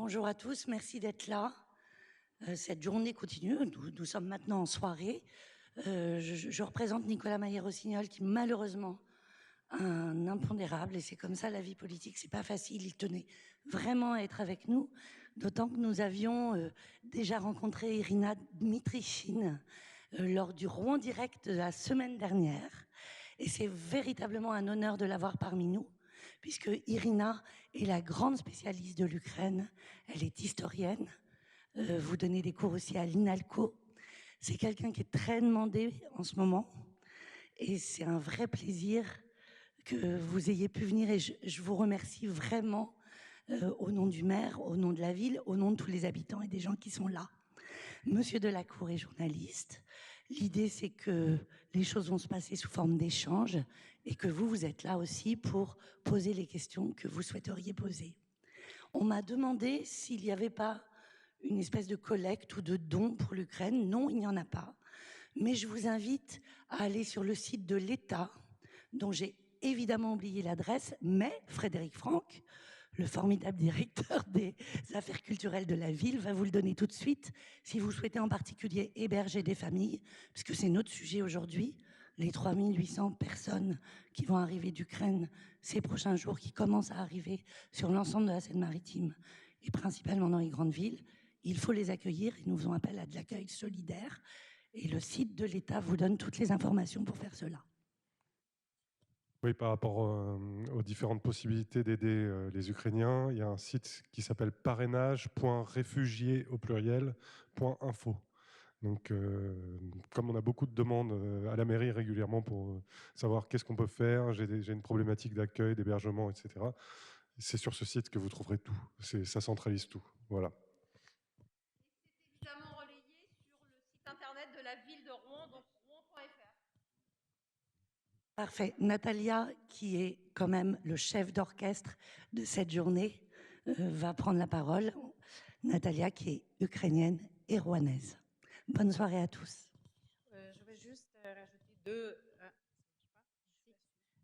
Bonjour à tous, merci d'être là. Cette journée continue, nous sommes maintenant en soirée. Je représente Nicolas Maillé-Rossignol qui malheureusement a un impondérable et c'est comme ça la vie politique, c'est pas facile. Il tenait vraiment à être avec nous, d'autant que nous avions déjà rencontré Irina Dmitrichine lors du Rouen Direct de la semaine dernière et c'est véritablement un honneur de l'avoir parmi nous, puisque Irina est la grande spécialiste de l'Ukraine, elle est historienne, vous donnez des cours aussi à l'INALCO, c'est quelqu'un qui est très demandé en ce moment, et c'est un vrai plaisir que vous ayez pu venir, et je vous remercie vraiment au nom du maire, au nom de la ville, au nom de tous les habitants et des gens qui sont là. Monsieur Delacour est journaliste. L'idée, c'est que les choses vont se passer sous forme d'échange et que vous êtes là aussi pour poser les questions que vous souhaiteriez poser. On m'a demandé s'il n'y avait pas une espèce de collecte ou de don pour l'Ukraine. Non, il n'y en a pas. Mais je vous invite à aller sur le site de l'État, dont j'ai évidemment oublié l'adresse, mais Frédéric Franck, le formidable directeur des affaires culturelles de la ville, va vous le donner tout de suite, si vous souhaitez en particulier héberger des familles, puisque c'est notre sujet aujourd'hui, les 3800 personnes qui vont arriver d'Ukraine ces prochains jours, qui commencent à arriver sur l'ensemble de la Seine-Maritime, et principalement dans les grandes villes. Il faut les accueillir, et nous faisons appel à de l'accueil solidaire, et le site de l'État vous donne toutes les informations pour faire cela. Oui, par rapport aux différentes possibilités d'aider les Ukrainiens, il y a un site qui s'appelle parrainage.réfugiés au pluriel.info. Donc, comme on a beaucoup de demandes à la mairie régulièrement pour savoir qu'est-ce qu'on peut faire, j'ai une problématique d'accueil, d'hébergement, etc. C'est sur ce site que vous trouverez tout. Ça centralise tout. Voilà. Et c'est évidemment relayé sur le site internet de la ville de Rouen, donc rouen.fr. Parfait. Natalia, qui est quand même le chef d'orchestre de cette journée, va prendre la parole. Natalia, qui est ukrainienne et rouennaise. Bonne soirée à tous.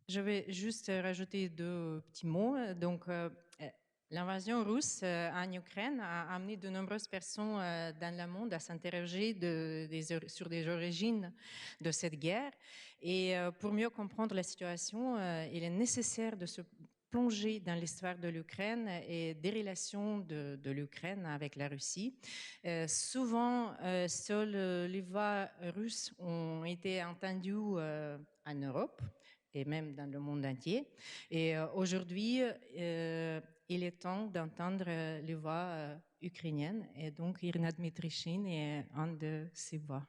Je vais juste rajouter deux petits mots. Donc, l'invasion russe en Ukraine a amené de nombreuses personnes dans le monde à s'interroger sur les origines de cette guerre. Et pour mieux comprendre la situation, il est nécessaire de se plonger dans l'histoire de l'Ukraine et des relations de l'Ukraine avec la Russie. Souvent, seules les voix russes ont été entendues en Europe et même dans le monde entier. Et aujourd'hui, il est temps d'entendre les voix ukrainiennes. Et donc, Irina Dmitrichine est une de ces voix.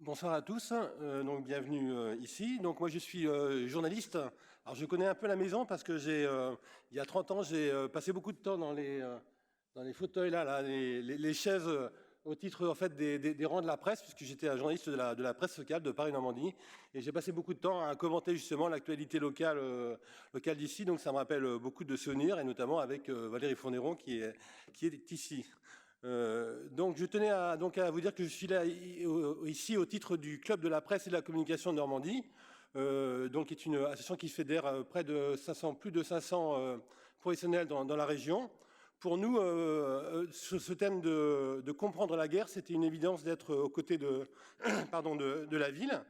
Bonsoir à tous, donc bienvenue ici. Donc moi je suis journaliste. Alors je connais un peu la maison parce que il y a 30 ans, j'ai passé beaucoup de temps dans les fauteuils là, les chaises au titre en fait des rangs de la presse, puisque j'étais un journaliste de la presse locale de Paris-Normandie, et j'ai passé beaucoup de temps à commenter justement l'actualité locale d'ici. Donc ça me rappelle beaucoup de souvenirs, et notamment avec Valérie Fournéron qui est ici. Donc je tenais à vous dire que je suis là ici au titre du Club de la presse et de la communication de Normandie, donc qui est une association qui fédère plus de 500 professionnels dans la région. Pour nous, ce thème de comprendre la guerre, c'était une évidence d'être aux côtés de la ville,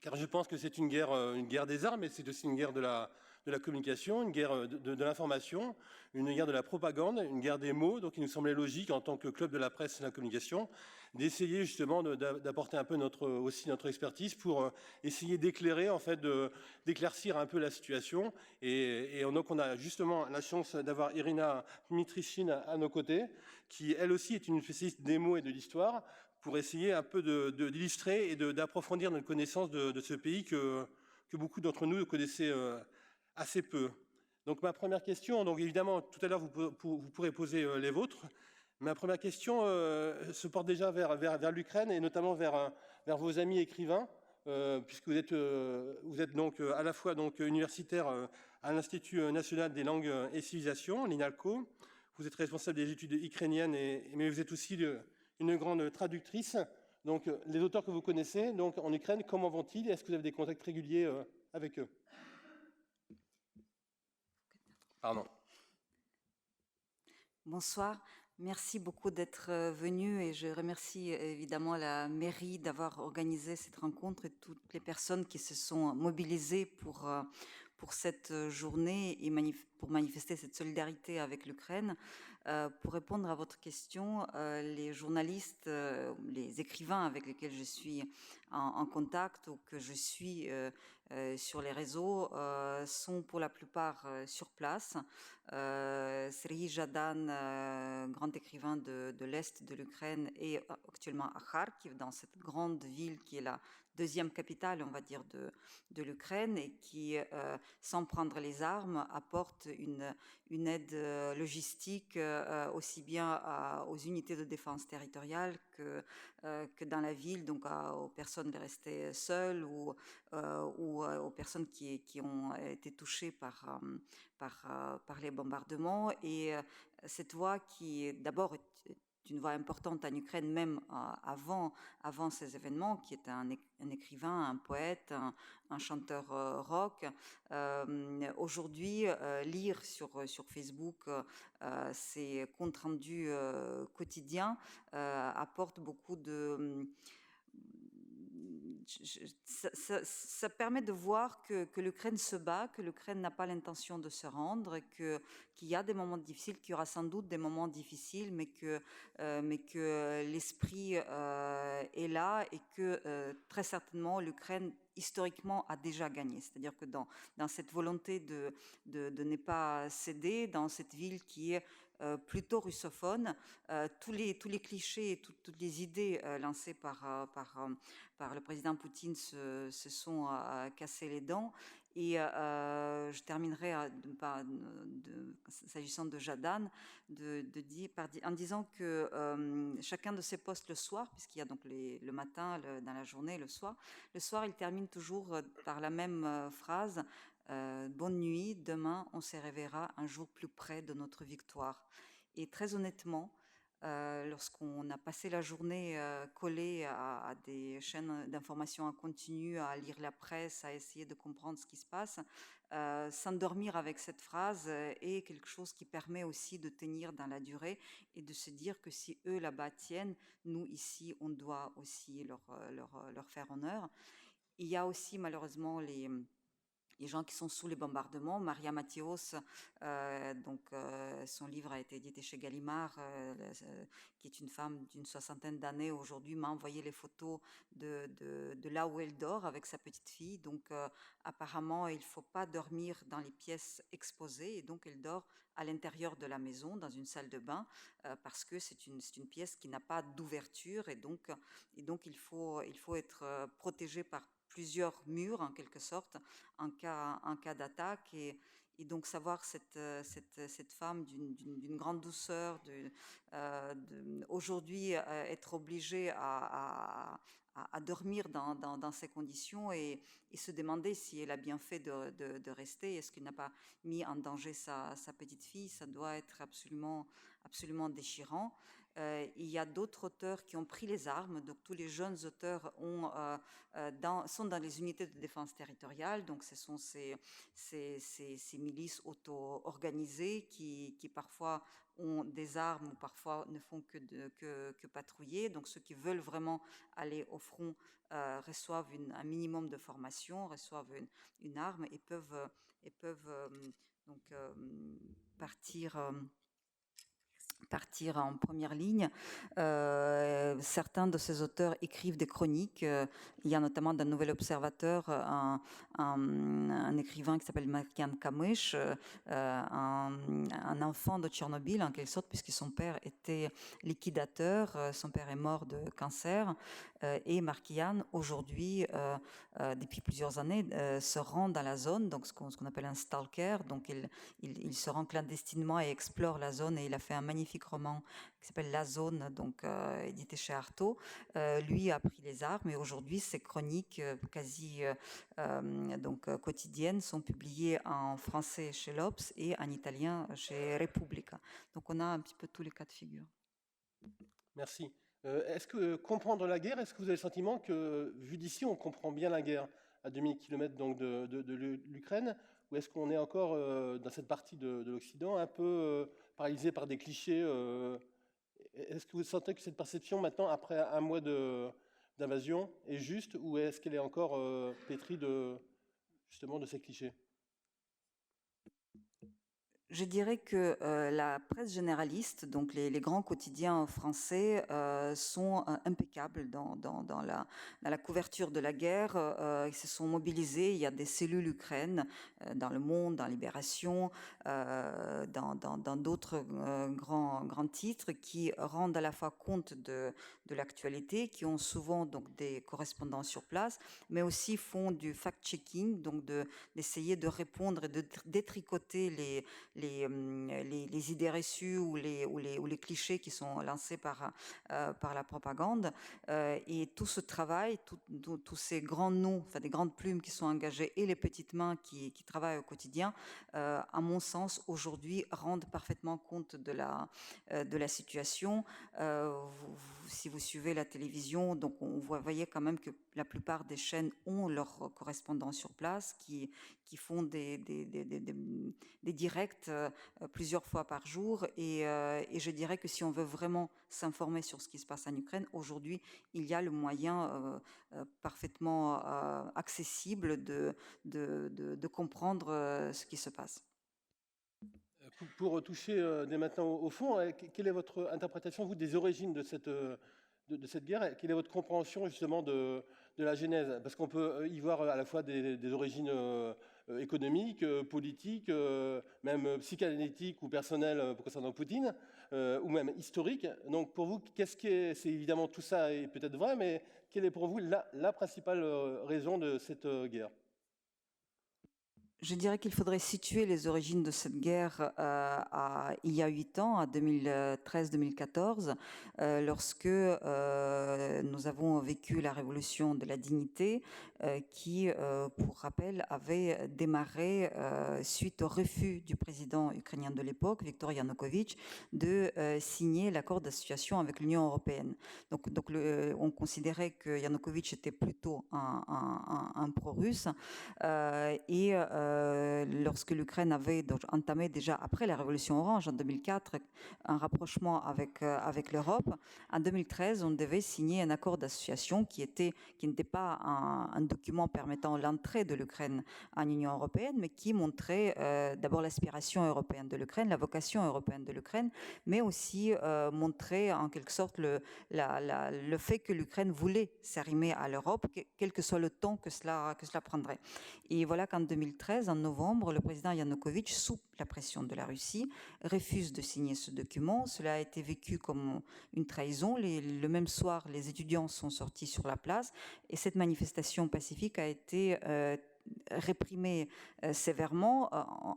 car je pense que c'est une guerre des armes, mais c'est aussi une guerre de la communication, une guerre de l'information, une guerre de la propagande, une guerre des mots. Donc il nous semblait logique, en tant que club de la presse et de la communication, d'essayer justement d'apporter un peu notre expertise pour essayer d'éclairer, en fait, d'éclaircir un peu la situation. Et donc on a justement la chance d'avoir Irina Dmitrichine à nos côtés, qui elle aussi est une spécialiste des mots et de l'histoire, pour essayer un peu d'illustrer et d'approfondir notre connaissance de ce pays que beaucoup d'entre nous connaissaient assez peu. Donc ma première question, donc évidemment tout à l'heure vous pourrez poser les vôtres. Ma première question se porte déjà vers l'Ukraine et notamment vers vos amis écrivains, puisque vous êtes donc à la fois donc universitaire à l'Institut national des langues et civilisations, l'INALCO. Vous êtes responsable des études ukrainiennes, mais vous êtes aussi une grande traductrice. Donc, les auteurs que vous connaissez, donc en Ukraine, comment vont-ils? Est-ce que vous avez des contacts réguliers avec eux? Pardon. Bonsoir, merci beaucoup d'être venu et je remercie évidemment la mairie d'avoir organisé cette rencontre et toutes les personnes qui se sont mobilisées pour cette journée et pour manifester cette solidarité avec l'Ukraine. Pour répondre à votre question, les journalistes, les écrivains avec lesquels je suis en contact ou que je suis sur les réseaux sont pour la plupart sur place. Serhiy Zhadan, grand écrivain de l'Est de l'Ukraine, est actuellement à Kharkiv, dans cette grande ville qui est la deuxième capitale, on va dire, de l'Ukraine et qui, sans prendre les armes, apporte une aide logistique aussi bien aux unités de défense territoriale que dans la ville, donc aux personnes restées seules ou aux personnes qui ont été touchées par les bombardements. Et cette voix qui, d'abord, est une voix importante en Ukraine, même avant ces événements, qui est un écrivain, un poète, un chanteur rock. Aujourd'hui, lire sur Facebook ces comptes rendus quotidiens apporte beaucoup de... Ça permet de voir que l'Ukraine se bat, que l'Ukraine n'a pas l'intention de se rendre, qu'il y a des moments difficiles, qu'il y aura sans doute des moments difficiles, mais que l'esprit est là et que très certainement l'Ukraine historiquement a déjà gagné. C'est-à-dire que dans cette volonté de ne pas céder, dans cette ville qui est plutôt russophone, tous les clichés et toutes les idées lancées par le président Poutine se sont cassés les dents. Et je terminerai s'agissant de Zhadan en disant que chacun de ses posts le soir, puisqu'il y a donc le matin, dans la journée, le soir, il termine toujours par la même phrase. Bonne nuit, demain on se réveillera un jour plus près de notre victoire. Et très honnêtement, lorsqu'on a passé la journée collé à des chaînes d'information en continu, à lire la presse, à essayer de comprendre ce qui se passe, s'endormir avec cette phrase est quelque chose qui permet aussi de tenir dans la durée et de se dire que si eux là-bas tiennent, nous ici, on doit aussi leur faire honneur. Il y a aussi malheureusement les gens qui sont sous les bombardements. Maria Mathios, son livre a été édité chez Gallimard, qui est une femme d'une 60aine d'années aujourd'hui, m'a envoyé les photos de là où elle dort avec sa petite fille. Donc apparemment, il ne faut pas dormir dans les pièces exposées et donc elle dort à l'intérieur de la maison, dans une salle de bain, parce que c'est une pièce qui n'a pas d'ouverture et donc il faut être protégé par plusieurs murs en quelque sorte en cas d'attaque et donc savoir cette femme d'une grande douceur aujourd'hui être obligée à dormir dans ces conditions et se demander si elle a bien fait de rester, est-ce qu'elle n'a pas mis en danger sa petite fille, ça doit être absolument déchirant. Il y a d'autres auteurs qui ont pris les armes, donc tous les jeunes auteurs sont dans les unités de défense territoriale, donc ce sont ces milices auto-organisées qui parfois ont des armes ou parfois ne font que patrouiller. Donc ceux qui veulent vraiment aller au front reçoivent un minimum de formation, reçoivent une arme et peuvent partir en première ligne. Certains de ces auteurs écrivent des chroniques. Il y a notamment dans Nouvel Observateur un écrivain qui s'appelle Marian Kamysh, un enfant de Tchernobyl en quelque sorte, puisque son père était liquidateur, son père est mort de cancer, et Markian aujourd'hui, depuis plusieurs années, se rend dans la zone, donc ce qu'on appelle un stalker, donc il se rend clandestinement et explore la zone et il a fait un magnifique roman qui s'appelle La Zone, donc édité chez Artaud. Lui a pris les armes et aujourd'hui ses chroniques quasi quotidiennes sont publiées en français chez l'Obs et en italien chez Repubblica. Donc on a un petit peu tous les cas de figure. Merci. Est-ce que comprendre la guerre, est-ce que vous avez le sentiment que, vu d'ici, on comprend bien la guerre à 2000 km donc de l'Ukraine, ou est-ce qu'on est encore dans cette partie de l'Occident un peu paralysé par des clichés Est-ce que vous sentez que cette perception maintenant, après un mois d'invasion, est juste, ou est-ce qu'elle est encore pétrie justement de ces clichés? Je dirais que la presse généraliste, donc les grands quotidiens français, sont impeccables dans la couverture de la guerre. Ils se sont mobilisés. Il y a des cellules Ukraine dans Le Monde, dans Libération, dans d'autres grands titres qui rendent à la fois compte de l'actualité, qui ont souvent donc des correspondants sur place, mais aussi font du fact-checking, donc d'essayer de répondre et de détricoter les idées reçues ou les clichés qui sont lancés par la propagande. Et tout ce travail, tous ces grands noms, enfin des grandes plumes qui sont engagées et les petites mains qui travaillent au quotidien, à mon sens, aujourd'hui, rendent parfaitement compte de la situation. Si vous suivez la télévision, donc vous voyez quand même que la plupart des chaînes ont leurs correspondants sur place qui font des directs plusieurs fois par jour. Et je dirais que si on veut vraiment s'informer sur ce qui se passe en Ukraine, aujourd'hui, il y a le moyen parfaitement accessible de comprendre ce qui se passe. Pour toucher dès maintenant au fond, quelle est votre interprétation, vous, des origines de cette guerre? Quelle est votre compréhension justement de la genèse? Parce qu'on peut y voir à la fois des origines économiques, politiques, même psychanalytiques ou personnelles concernant Poutine, ou même historiques. Donc pour vous, c'est évidemment tout ça est peut-être vrai, mais quelle est pour vous la principale raison de cette guerre? Je dirais qu'il faudrait situer les origines de cette guerre il y a 8 ans, à 2013-2014, lorsque nous avons vécu la révolution de la dignité qui, pour rappel, avait démarré suite au refus du président ukrainien de l'époque, Viktor Yanukovych, de signer l'accord d'association avec l'Union européenne. Donc on considérait que Yanukovych était plutôt un pro-russe et lorsque l'Ukraine avait donc entamé déjà après la Révolution orange en 2004 un rapprochement avec l'Europe, en 2013 on devait signer un accord d'association qui n'était pas un document permettant l'entrée de l'Ukraine en Union européenne, mais qui montrait d'abord l'aspiration européenne de l'Ukraine, la vocation européenne de l'Ukraine, mais aussi montrait en quelque sorte le fait que l'Ukraine voulait s'arrimer à l'Europe, quel que soit le temps que cela prendrait. Et voilà qu'en 2013, en novembre, le président Yanukovych, sous la pression de la Russie, refuse de signer ce document. Cela a été vécu comme une trahison. Le même soir, les étudiants sont sortis sur la place et cette manifestation pacifique a été réprimée sévèrement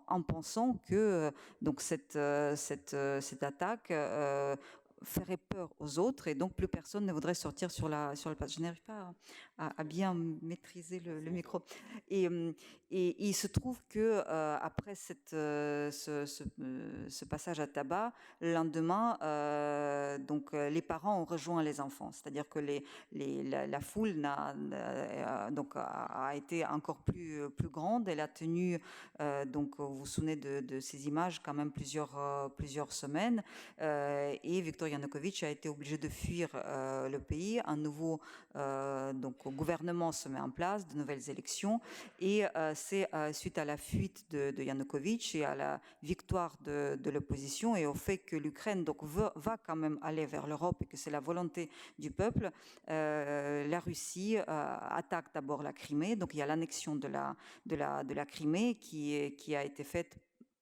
en pensant que donc cette attaque ferait peur aux autres et donc plus personne ne voudrait sortir sur la place. Je n'arrive pas à bien maîtriser le micro. Et il se trouve que après ce passage à tabac, le lendemain, donc les parents ont rejoint les enfants, c'est-à-dire que la foule a été encore plus grande. Elle a tenu, donc vous vous souvenez de ces images, quand même plusieurs semaines, et Viktor Yanukovych a été obligé de fuir le pays. Un nouveau gouvernement se met en place, de nouvelles élections, et c'est suite à la fuite de Yanukovych et à la victoire de l'opposition et au fait que l'Ukraine donc va quand même aller vers l'Europe et que c'est la volonté du peuple, la Russie attaque d'abord la Crimée. Donc il y a l'annexion de la Crimée qui a été faite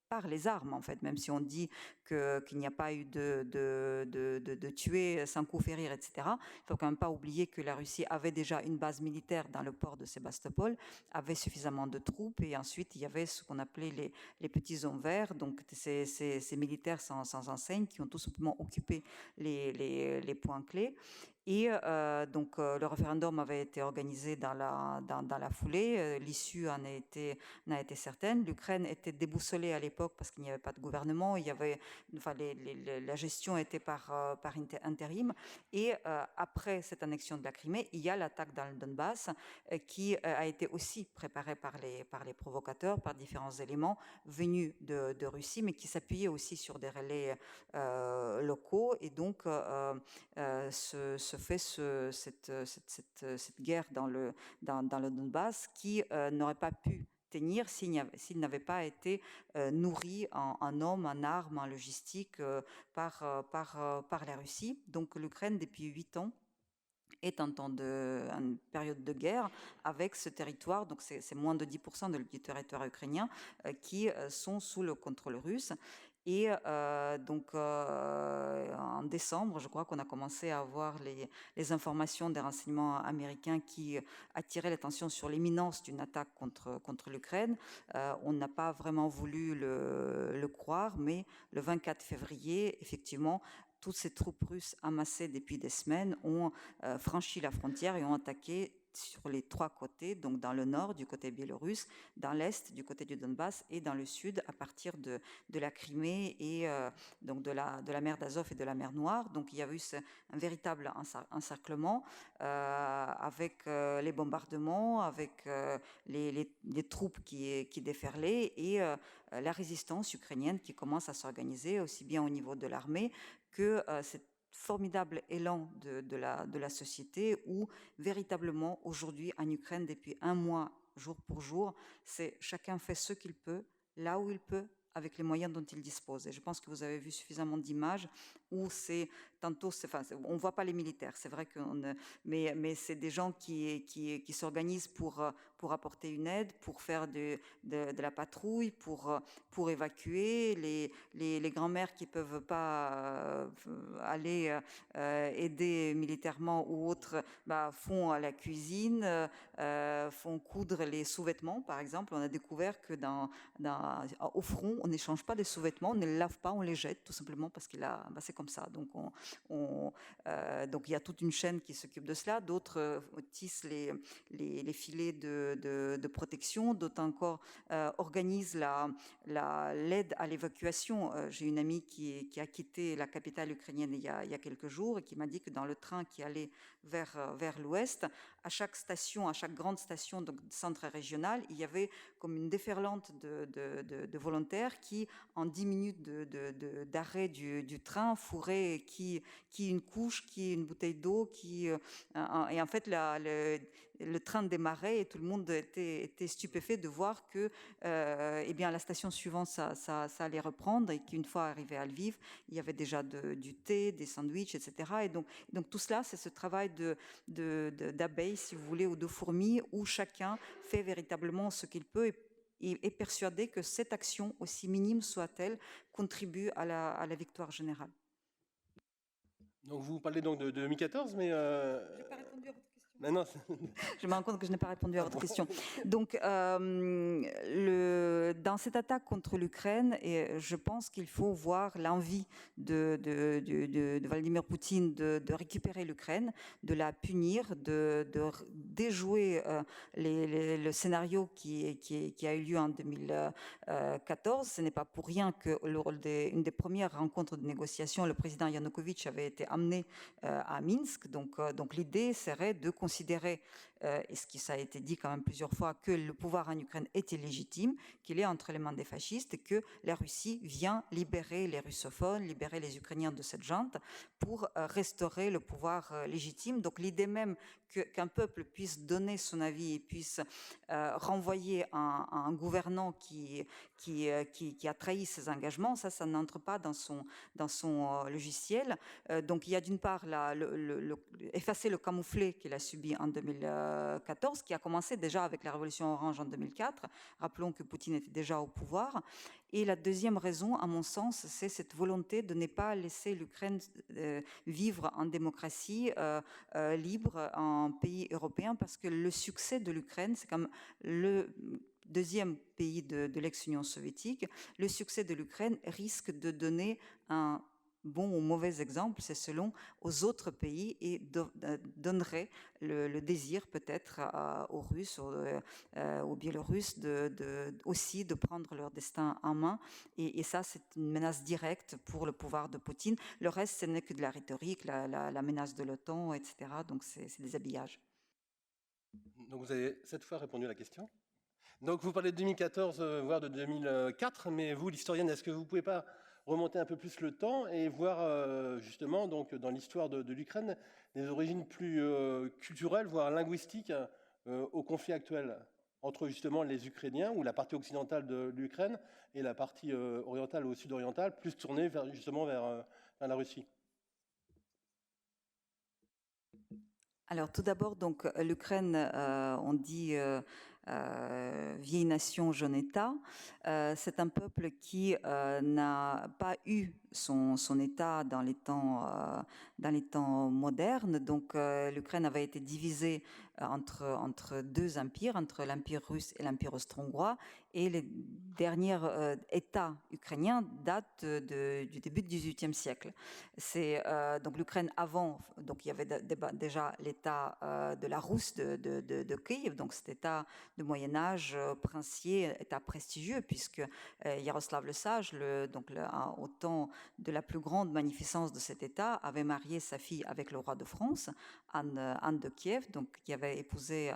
par les armes, en fait, même si on dit qu'il n'y a pas eu de tués sans coup férir, etc. Il ne faut quand même pas oublier que la Russie avait déjà une base militaire dans le port de Sébastopol, avait suffisamment de troupes, et ensuite il y avait ce qu'on appelait les petits hommes verts, donc ces militaires sans enseigne qui ont tout simplement occupé les points clés. Et donc le référendum avait été organisé dans la foulée. L'issue n'a été certaine. L'Ukraine était déboussolée à l'époque parce qu'il n'y avait pas de gouvernement. Il y avait, enfin, la gestion était par intérim. Et après cette annexion de la Crimée, il y a l'attaque dans le Donbass qui a été aussi préparée par les provocateurs, par différents éléments venus de Russie, mais qui s'appuyaient aussi sur des relais locaux. Et donc se fait cette guerre dans le Donbass qui n'aurait pas pu tenir s'il n'avait pas été nourri en hommes, en armes, en logistique par la Russie. Donc l'Ukraine, depuis 8 ans, est en une période de guerre avec ce territoire, donc c'est moins de 10% du territoire ukrainien qui sont sous le contrôle russe. Et donc en décembre, je crois qu'on a commencé à avoir les informations des renseignements américains qui attiraient l'attention sur l'imminence d'une attaque contre l'Ukraine. On n'a pas vraiment voulu le croire, mais le 24 février, effectivement, toutes ces troupes russes amassées depuis des semaines ont franchi la frontière et ont attaqué sur les 3 côtés, donc dans le nord, du côté biélorusse, dans l'est, du côté du Donbass, et dans le sud, à partir de la Crimée et donc de la mer d'Azov et de la mer Noire. Donc il y a eu un véritable encerclement avec les bombardements, avec les troupes qui déferlaient et la résistance ukrainienne qui commence à s'organiser aussi bien au niveau de l'armée que cette formidable élan de la société où véritablement aujourd'hui en Ukraine depuis un mois, jour pour jour, c'est chacun fait ce qu'il peut, là où il peut, avec les moyens dont il dispose. Et je pense que vous avez vu suffisamment d'images où c'est tantôt, on ne voit pas les militaires, c'est vrai mais c'est des gens qui s'organisent pour apporter une aide, pour faire de la patrouille, pour évacuer les grands-mères qui ne peuvent pas aller aider militairement ou autres, font à la cuisine, font coudre les sous-vêtements, par exemple. On a découvert que au front, on n'échange pas des sous-vêtements, on ne les lave pas, on les jette tout simplement parce qu'il c'est comme ça. Donc donc il y a toute une chaîne qui s'occupe de cela. D'autres tissent les filets de protection. D'autres encore organisent l'aide à l'évacuation. J'ai une amie qui a quitté la capitale ukrainienne il y a quelques jours et qui m'a dit que dans le train qui allait vers l'ouest, à chaque station, à chaque grande station, donc centre régional, il y avait comme une déferlante de volontaires qui, en 10 minutes d'arrêt du train, fourraient qui une couche, qui une bouteille d'eau, et en fait le train démarrait et tout le monde était stupéfait de voir que la station suivante ça allait reprendre et qu'une fois arrivé à Lviv, il y avait déjà du thé, des sandwichs, etc. Et donc tout cela, c'est ce travail d'abeilles, si vous voulez, ou de fourmis, où chacun fait véritablement ce qu'il peut et est persuadé que cette action, aussi minime soit-elle, contribue à la victoire générale. Donc vous parlez donc de 2014, mais... Je n'ai pas répondu à votre question. Non. Je me rends compte que je n'ai pas répondu à votre question. Donc, dans cette attaque contre l'Ukraine, je pense qu'il faut voir l'envie de Vladimir Poutine de récupérer l'Ukraine, de la punir, de déjouer le scénario qui a eu lieu en 2014. Ce n'est pas pour rien que une des premières rencontres de négociation, le président Yanukovych avait été amené à Minsk. Donc l'idée serait de considérer, et ce qui ça a été dit quand même plusieurs fois, que le pouvoir en Ukraine est illégitime, qu'il est entre les mains des fascistes et que la Russie vient libérer les russophones, libérer les Ukrainiens de cette junte pour restaurer le pouvoir légitime. Donc l'idée même qu'un peuple puisse donner son avis et puisse renvoyer un gouvernant qui a trahi ses engagements, ça n'entre pas dans son logiciel. Donc il y a d'une part effacer le camouflet qu'il a subi en 2014, qui a commencé déjà avec la révolution orange en 2004. Rappelons que Poutine était déjà au pouvoir. Et la deuxième raison, à mon sens, c'est cette volonté de ne pas laisser l'Ukraine vivre en démocratie libre en pays européen, parce que le succès de l'Ukraine, c'est comme le deuxième pays de l'ex-Union soviétique, le succès de l'Ukraine risque de donner un bon ou mauvais exemple, c'est selon aux autres pays et donnerait le désir peut-être aux Russes, aux Biélorusses aussi de prendre leur destin en main. Et ça, c'est une menace directe pour le pouvoir de Poutine. Le reste, ce n'est que de la rhétorique, la menace de l'OTAN, etc. Donc, c'est des habillages. Donc vous avez cette fois répondu à la question. Donc vous parlez de 2014, voire de 2004, mais vous, l'historienne, est-ce que vous ne pouvez pas remonter un peu plus le temps et voir justement donc, dans l'histoire de l'Ukraine des origines plus culturelles, voire linguistiques au conflit actuel entre justement les Ukrainiens ou la partie occidentale de l'Ukraine et la partie orientale ou sud-orientale, plus tournée justement vers la Russie? Alors tout d'abord, donc l'Ukraine, on dit vieille nation, jeune État. C'est un peuple qui n'a pas eu son État dans les temps modernes. Donc l'Ukraine avait été divisée entre deux empires, entre l'Empire russe et l'Empire austro-hongrois. Et les derniers États ukrainiens datent du début du XVIIIe siècle. C'est donc l'Ukraine avant, donc il y avait déjà l'État de la Rousse de Kiev, donc cet État de Moyen-Âge princier, État prestigieux, puisque Yaroslav le Sage, au temps de la plus grande magnificence de cet État, avait marié sa fille avec le roi de France, Anne de Kiev, donc qui avait épousé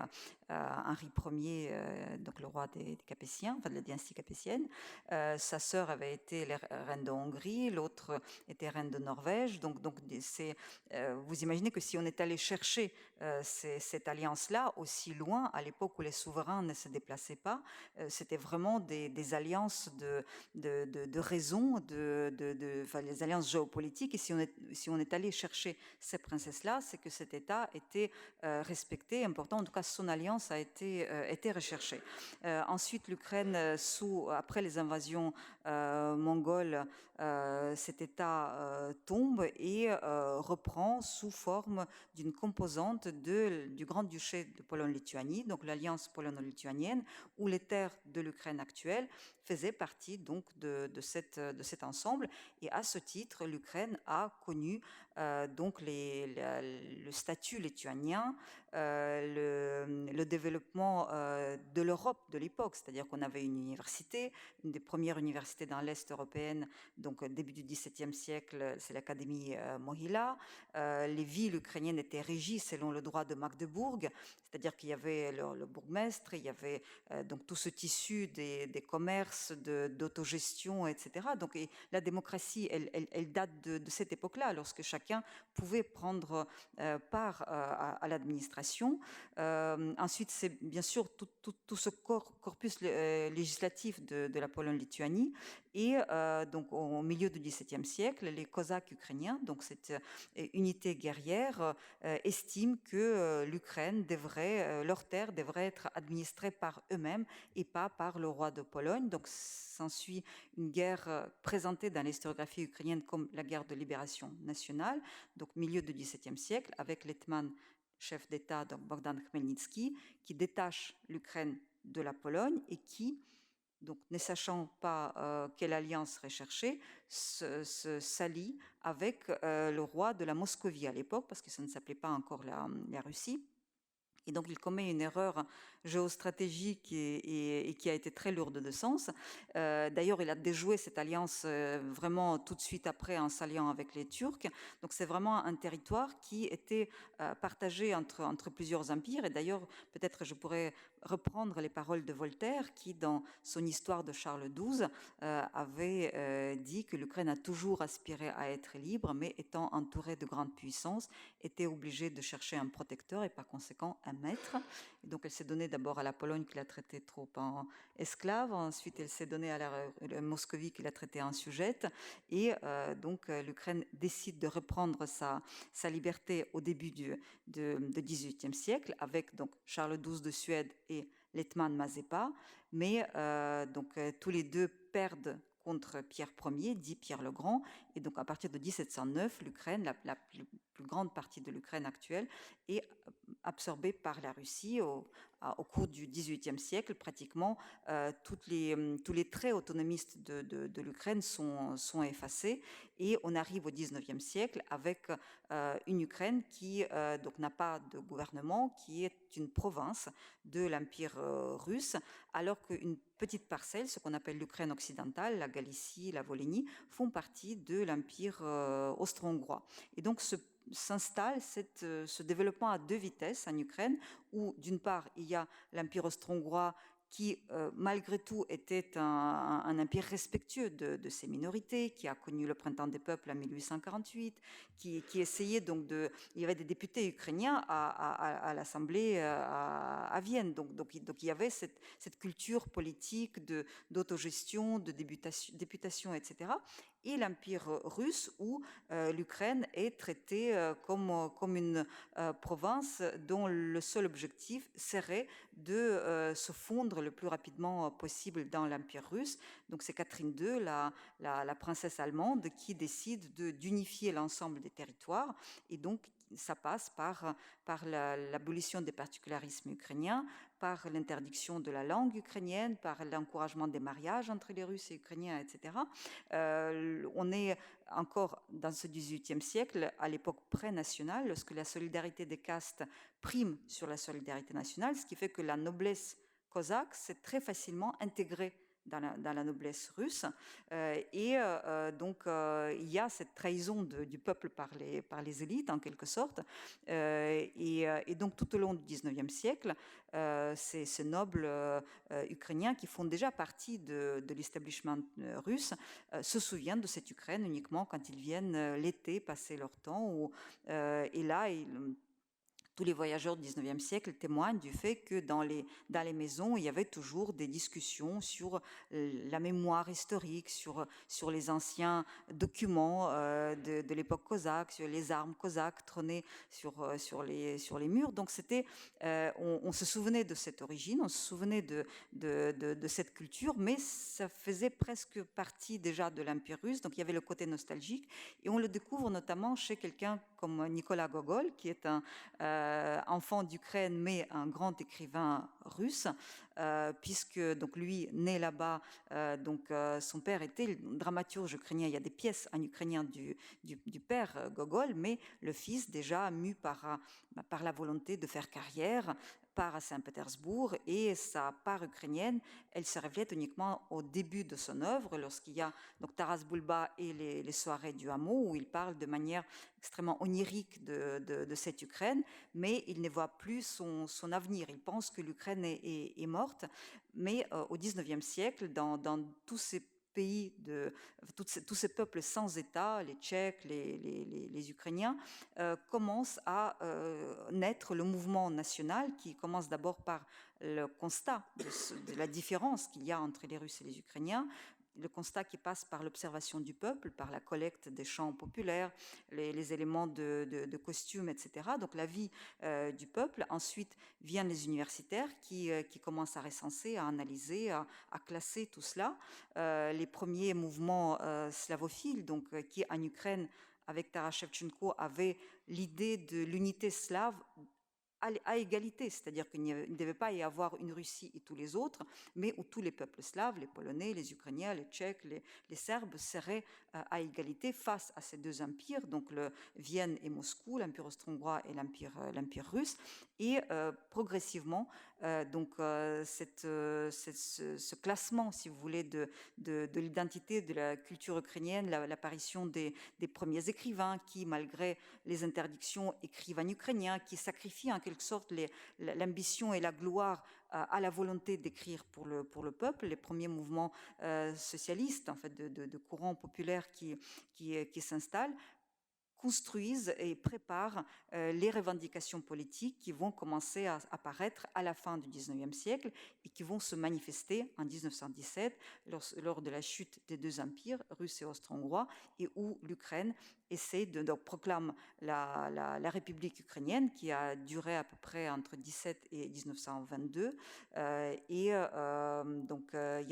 Henri Ier, donc le roi des Capétiens, enfin de la dynastie capétienne. Sa sœur avait été reine de Hongrie, l'autre était reine de Norvège. Donc vous imaginez que si on est allé chercher cette alliance-là aussi loin, à l'époque où les souverains ne se déplaçaient pas, c'était vraiment des alliances de raison, les alliances géopolitiques. Et si on est allé chercher ces princesses-là, c'est que cet État était respecté, important. En tout cas, son alliance a été recherchée. Ensuite, l'Ukraine, après les invasions mongoles, cet État tombe et reprend sous forme d'une composante du Grand-Duché de Pologne-Lituanie, donc l'alliance polono-lituanienne, où les terres de l'Ukraine actuelle faisaient partie donc de cet ensemble. Et à ce titre, l'Ukraine a connu donc le statut lituanien, le développement de l'Europe de l'époque, c'est-à-dire qu'on avait une université, une des premières universités dans l'Est européenne, donc début du XVIIe siècle, c'est l'Académie Mohyla. Les villes ukrainiennes étaient régies selon le droit de Magdebourg, c'est-à-dire qu'il y avait le bourgmestre, il y avait donc tout ce tissu des commerces, d'autogestion, etc. Donc la démocratie, elle date de cette époque-là, lorsque chacun pouvait prendre part à l'administration. Ensuite, c'est bien sûr tout ce corpus législatif de la Pologne-Lituanie. Et donc au milieu du XVIIe siècle, les Cosaques ukrainiens, donc cette unité guerrière, estiment que l'Ukraine leurs terres devraient être administrées par eux-mêmes et pas par le roi de Pologne. Donc s'ensuit une guerre présentée dans l'historiographie ukrainienne comme la guerre de libération nationale, donc milieu du XVIIe siècle, avec l'Hetman, chef d'État, donc Bogdan Khmelnytsky, qui détache l'Ukraine de la Pologne et qui, donc ne sachant pas quelle alliance rechercher, s'allie avec le roi de la Moscovie à l'époque, parce que ça ne s'appelait pas encore la Russie. Et donc, il commet une erreur géostratégique et qui a été très lourde de sens. D'ailleurs, il a déjoué cette alliance vraiment tout de suite après en s'alliant avec les Turcs. Donc, c'est vraiment un territoire qui était partagé entre plusieurs empires. Et d'ailleurs, peut-être je pourrais reprendre les paroles de Voltaire, qui, dans son histoire de Charles XII, avait dit que l'Ukraine a toujours aspiré à être libre, mais étant entourée de grandes puissances, était obligée de chercher un protecteur et par conséquent un maître. Et donc elle s'est donnée d'abord à la Pologne qui l'a traitée trop en esclave, ensuite elle s'est donnée à la Moscovie qui l'a traitée en sujette, et donc l'Ukraine décide de reprendre sa liberté au début du XVIIIe siècle avec donc Charles XII de Suède et l'Hetman Mazepa, mais tous les deux perdent contre Pierre Ier, dit Pierre le Grand, et donc à partir de 1709, l'Ukraine, la plus grande partie de l'Ukraine actuelle, est absorbée par la Russie au cours du XVIIIe siècle, pratiquement, tous les traits autonomistes de l'Ukraine sont effacés et on arrive au XIXe siècle avec une Ukraine qui donc n'a pas de gouvernement, qui est une province de l'Empire russe, alors qu'une petite parcelle, ce qu'on appelle l'Ukraine occidentale, la Galicie, la Volhynie, font partie de l'Empire austro-hongrois. Et donc s'installe ce développement à deux vitesses en Ukraine, où d'une part il y a l'Empire austro-hongrois qui, malgré tout, était un empire respectueux de ses minorités, qui a connu le printemps des peuples en 1848, qui essayait donc il y avait des députés ukrainiens à l'Assemblée à Vienne, donc il y avait cette culture politique d'autogestion, de députation, etc. Et l'Empire russe, où l'Ukraine est traitée comme une province dont le seul objectif serait de se fondre le plus rapidement possible dans l'Empire russe. Donc c'est Catherine II, la princesse allemande, qui décide d'unifier l'ensemble des territoires, et donc ça passe par l'abolition des particularismes ukrainiens, par l'interdiction de la langue ukrainienne, par l'encouragement des mariages entre les Russes et Ukrainiens, etc. On est encore dans ce XVIIIe siècle, à l'époque pré-nationale, lorsque la solidarité des castes prime sur la solidarité nationale, ce qui fait que la noblesse cosaque s'est très facilement intégrée dans la noblesse russe. Donc, il y a cette trahison du peuple par les élites, en quelque sorte. Et donc, tout au long du XIXe siècle, ces nobles ukrainiens qui font déjà partie de l'establishment russe se souviennent de cette Ukraine uniquement quand ils viennent l'été passer leur temps. Et là, tous les voyageurs du XIXe siècle témoignent du fait que dans les maisons, il y avait toujours des discussions sur la mémoire historique, sur les anciens documents de l'époque cosaque, sur les armes cosaques trônées sur les murs. Donc on se souvenait de cette origine, on se souvenait de cette culture, mais ça faisait presque partie déjà de l'Empire russe. Donc il y avait le côté nostalgique, et on le découvre notamment chez quelqu'un comme Nicolas Gogol, qui est un enfant d'Ukraine, mais un grand écrivain russe, puisque donc lui, né là-bas, son père était dramaturge ukrainien. Il y a des pièces en ukrainien du père Gogol, mais le fils, déjà mu par la volonté de faire carrière, part à Saint-Pétersbourg, et sa part ukrainienne, elle se reflète uniquement au début de son œuvre, lorsqu'il y a donc Taras Bulba et les soirées du hameau, où il parle de manière extrêmement onirique de cette Ukraine, mais il ne voit plus son avenir. Il pense que l'Ukraine est morte, mais au XIXe siècle, dans tous ces pays, tous ces peuples sans État, les Tchèques, les Ukrainiens, commence à naître le mouvement national, qui commence d'abord par le constat de la différence qu'il y a entre les Russes et les Ukrainiens, le constat qui passe par l'observation du peuple, par la collecte des chants populaires, les éléments de costumes, etc. Donc la vie du peuple. Ensuite viennent les universitaires qui commencent à recenser, à analyser, à classer tout cela. Les premiers mouvements slavophiles, donc qui en Ukraine, avec Taras Shevchenko, avaient l'idée de l'unité slave à égalité, c'est-à-dire qu'il ne devait pas y avoir une Russie et tous les autres, mais où tous les peuples slaves, les Polonais, les Ukrainiens, les Tchèques, les Serbes seraient à égalité face à ces deux empires, donc Vienne et Moscou, l'Empire austro-hongrois et l'Empire russe. Et progressivement, ce classement, si vous voulez, de l'identité de la culture ukrainienne, l'apparition des premiers écrivains qui, malgré les interdictions, écrivent en ukrainien, qui sacrifient en quelque sorte l'ambition et la gloire à la volonté d'écrire pour le peuple, les premiers mouvements socialistes, en fait, de courants populaires qui s'installent, construisent et préparent les revendications politiques qui vont commencer à apparaître à la fin du XIXe siècle et qui vont se manifester en 1917 lors de la chute des deux empires, russe et austro-hongrois, et où l'Ukraine donc proclame la République ukrainienne, qui a duré à peu près entre 17 et 1922. Il y a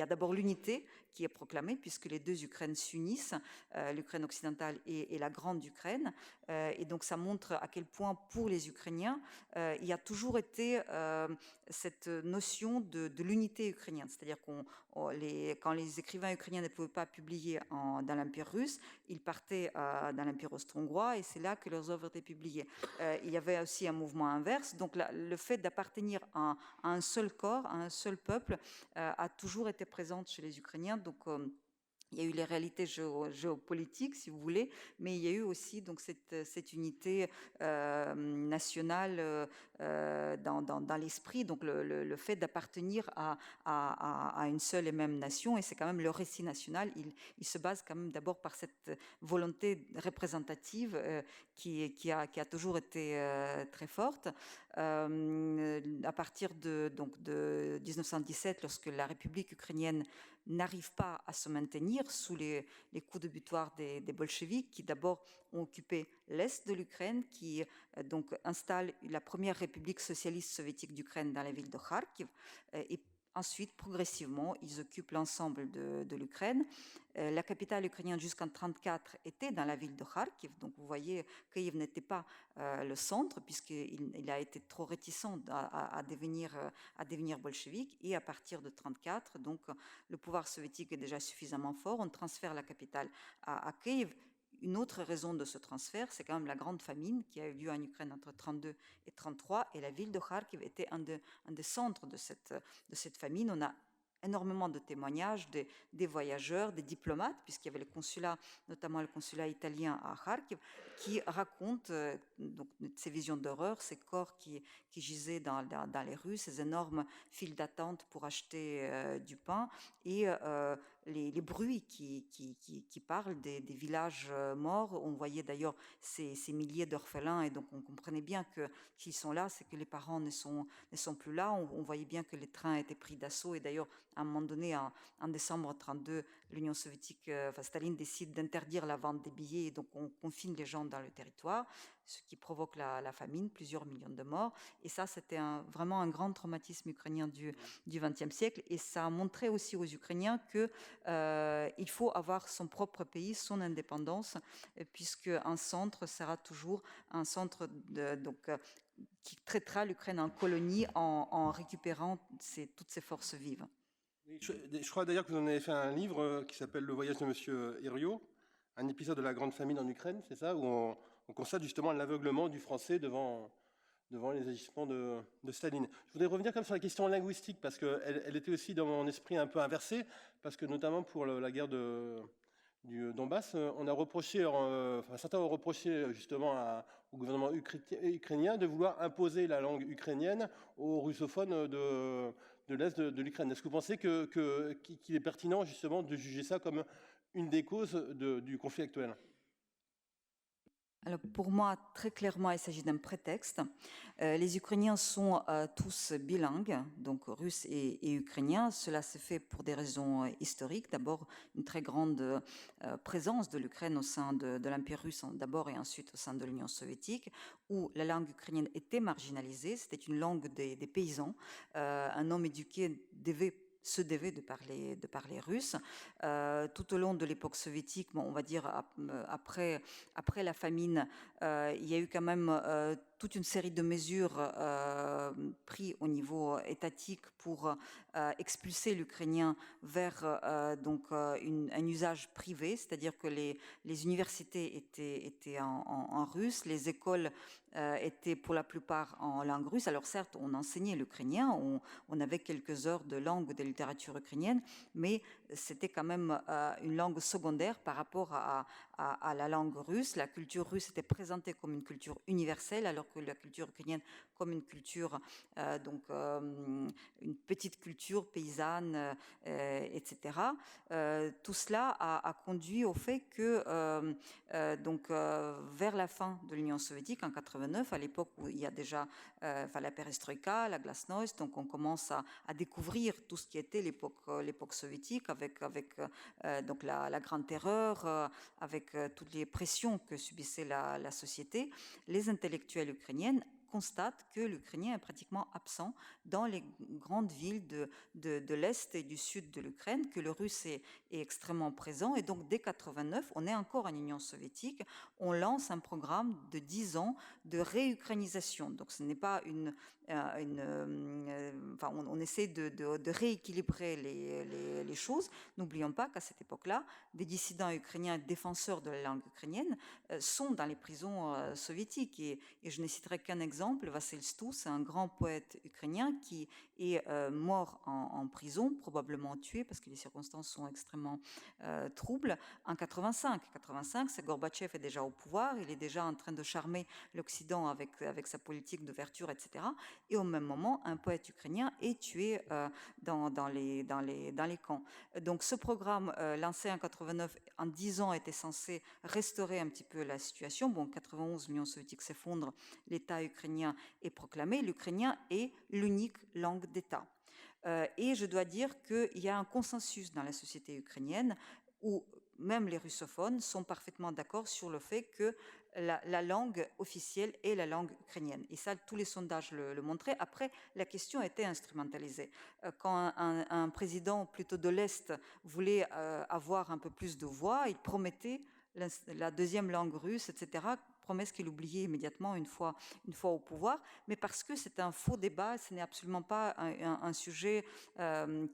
d'abord l'unité qui est proclamée, puisque les deux Ukraines s'unissent, l'Ukraine occidentale et la grande Ukraine. Et donc ça montre à quel point pour les Ukrainiens, il y a toujours été cette notion de l'unité ukrainienne. C'est-à-dire quand les écrivains ukrainiens ne pouvaient pas publier dans l'Empire russe, ils partaient dans l'Empire austro-hongrois et c'est là que leurs œuvres étaient publiées. Il y avait aussi un mouvement inverse. Donc le fait d'appartenir à un seul corps, à un seul peuple, a toujours été présent chez les Ukrainiens. Donc il y a eu les réalités géopolitiques, si vous voulez, mais il y a eu aussi donc cette unité nationale dans l'esprit, donc le fait d'appartenir à une seule et même nation, et c'est quand même le récit national, il se base quand même d'abord par cette volonté représentative qui a toujours été très forte. À partir de 1917, lorsque la République ukrainienne n'arrive pas à se maintenir sous les coups de butoir des bolcheviks qui d'abord ont occupé l'est de l'Ukraine, qui donc installent la première république socialiste soviétique d'Ukraine dans la ville de Kharkiv, et ensuite, progressivement, ils occupent l'ensemble de l'Ukraine. La capitale ukrainienne jusqu'en 1934 était dans la ville de Kharkiv. Donc vous voyez, Kiev n'était pas le centre puisqu'il a été trop réticent à devenir bolchevique. Et à partir de 1934, donc le pouvoir soviétique est déjà suffisamment fort. On transfère la capitale à Kiev. Une autre raison de ce transfert, c'est quand même la grande famine qui a eu lieu en Ukraine entre 1932 et 1933, et la ville de Kharkiv était un des centres de cette famine. On a énormément de témoignages des voyageurs, des diplomates, puisqu'il y avait le consulat, notamment le consulat italien à Kharkiv, qui racontent donc, ces visions d'horreur, ces corps qui gisaient dans les rues, ces énormes files d'attente pour acheter du pain, et les bruits qui parlent des villages morts. On voyait d'ailleurs ces milliers d'orphelins, et donc on comprenait bien que s'ils sont là, c'est que les parents ne sont plus là. On voyait bien que les trains étaient pris d'assaut, et d'ailleurs à un moment donné, en décembre 1932, l'Union soviétique, Staline décide d'interdire la vente des billets, et donc on confine les gens dans le territoire, ce qui provoque la famine, plusieurs millions de morts. Et ça, c'était vraiment un grand traumatisme ukrainien du XXe siècle, et ça a montré aussi aux Ukrainiens qu'il faut avoir son propre pays, son indépendance, puisque un centre sera toujours un centre qui traitera l'Ukraine en colonie en récupérant toutes ses forces vives. Je crois d'ailleurs que vous en avez fait un livre qui s'appelle Le voyage de Monsieur Herriot, un épisode de la grande famine en Ukraine, c'est ça, où on constate justement l'aveuglement du français devant les agissements de Staline. Je voudrais revenir comme sur la question linguistique, parce qu'elle était aussi dans mon esprit un peu inversée, parce que notamment pour la guerre du Donbass, certains ont reproché justement au gouvernement ukrainien de vouloir imposer la langue ukrainienne aux russophones de l'Est de l'Ukraine. Est-ce que vous pensez qu'il est pertinent justement de juger ça comme une des causes du conflit actuel ? Alors pour moi, très clairement, il s'agit d'un prétexte. Les Ukrainiens sont tous bilingues, donc russes et ukrainiens. Cela s'est fait pour des raisons historiques. D'abord, une très grande présence de l'Ukraine au sein de l'Empire russe, d'abord et ensuite au sein de l'Union soviétique, où la langue ukrainienne était marginalisée. C'était une langue des paysans. Un homme éduqué se devait de parler russe. Tout au long de l'époque soviétique, on va dire après la famine, il y a eu quand même toute une série de mesures prises au niveau étatique pour expulser l'ukrainien vers un usage privé, c'est-à-dire que les universités étaient en russe, les écoles étaient pour la plupart en langue russe. Alors certes, on enseignait l'ukrainien, on avait quelques heures de langue ou de littérature ukrainienne, mais c'était quand même une langue secondaire par rapport à la langue russe. La culture russe était présentée comme une culture universelle, alors que la culture ukrainienne comme une culture, une petite culture paysanne, etc. Tout cela a conduit au fait que, vers la fin de l'Union soviétique, en 1989, à l'époque où il y a déjà la perestroïka, la glasnost, donc on commence à découvrir tout ce qui était l'époque soviétique, avec la grande terreur, avec toutes les pressions que subissait la société. Les intellectuels ukrainiens constate que l'ukrainien est pratiquement absent dans les grandes villes de l'Est et du Sud de l'Ukraine, que le russe est extrêmement présent. Et donc, dès 89, on est encore en Union soviétique, on lance un programme de 10 ans de réukranisation. Donc, ce n'est pas on essaie de rééquilibrer les choses. N'oublions pas qu'à cette époque-là, des dissidents ukrainiens défenseurs de la langue ukrainienne sont dans les prisons soviétiques. Et je ne citerai qu'un exemple, Vassil Stous, un grand poète ukrainien qui est mort en prison, probablement tué parce que les circonstances sont extrêmement troubles, en 85. 85, c'est Gorbatchev est déjà au pouvoir, il est déjà en train de charmer l'Occident avec sa politique d'ouverture, etc. Et au même moment, un poète ukrainien est tué dans les camps. Donc ce programme lancé en 89, en 10 ans, était censé restaurer un petit peu la situation. Bon, en 91, l'Union soviétique s'effondre, l'État ukrainien est proclamé. L'ukrainien est l'unique langue d'État. Et je dois dire qu'il y a un consensus dans la société ukrainienne où même les russophones sont parfaitement d'accord sur le fait que la langue officielle est la langue ukrainienne. Et ça, tous les sondages le montraient. Après, la question était instrumentalisée. Quand un président plutôt de l'Est voulait avoir un peu plus de voix, il promettait la deuxième langue russe, etc., promesse qu'il oubliait immédiatement une fois au pouvoir, mais parce que c'est un faux débat, ce n'est absolument pas un sujet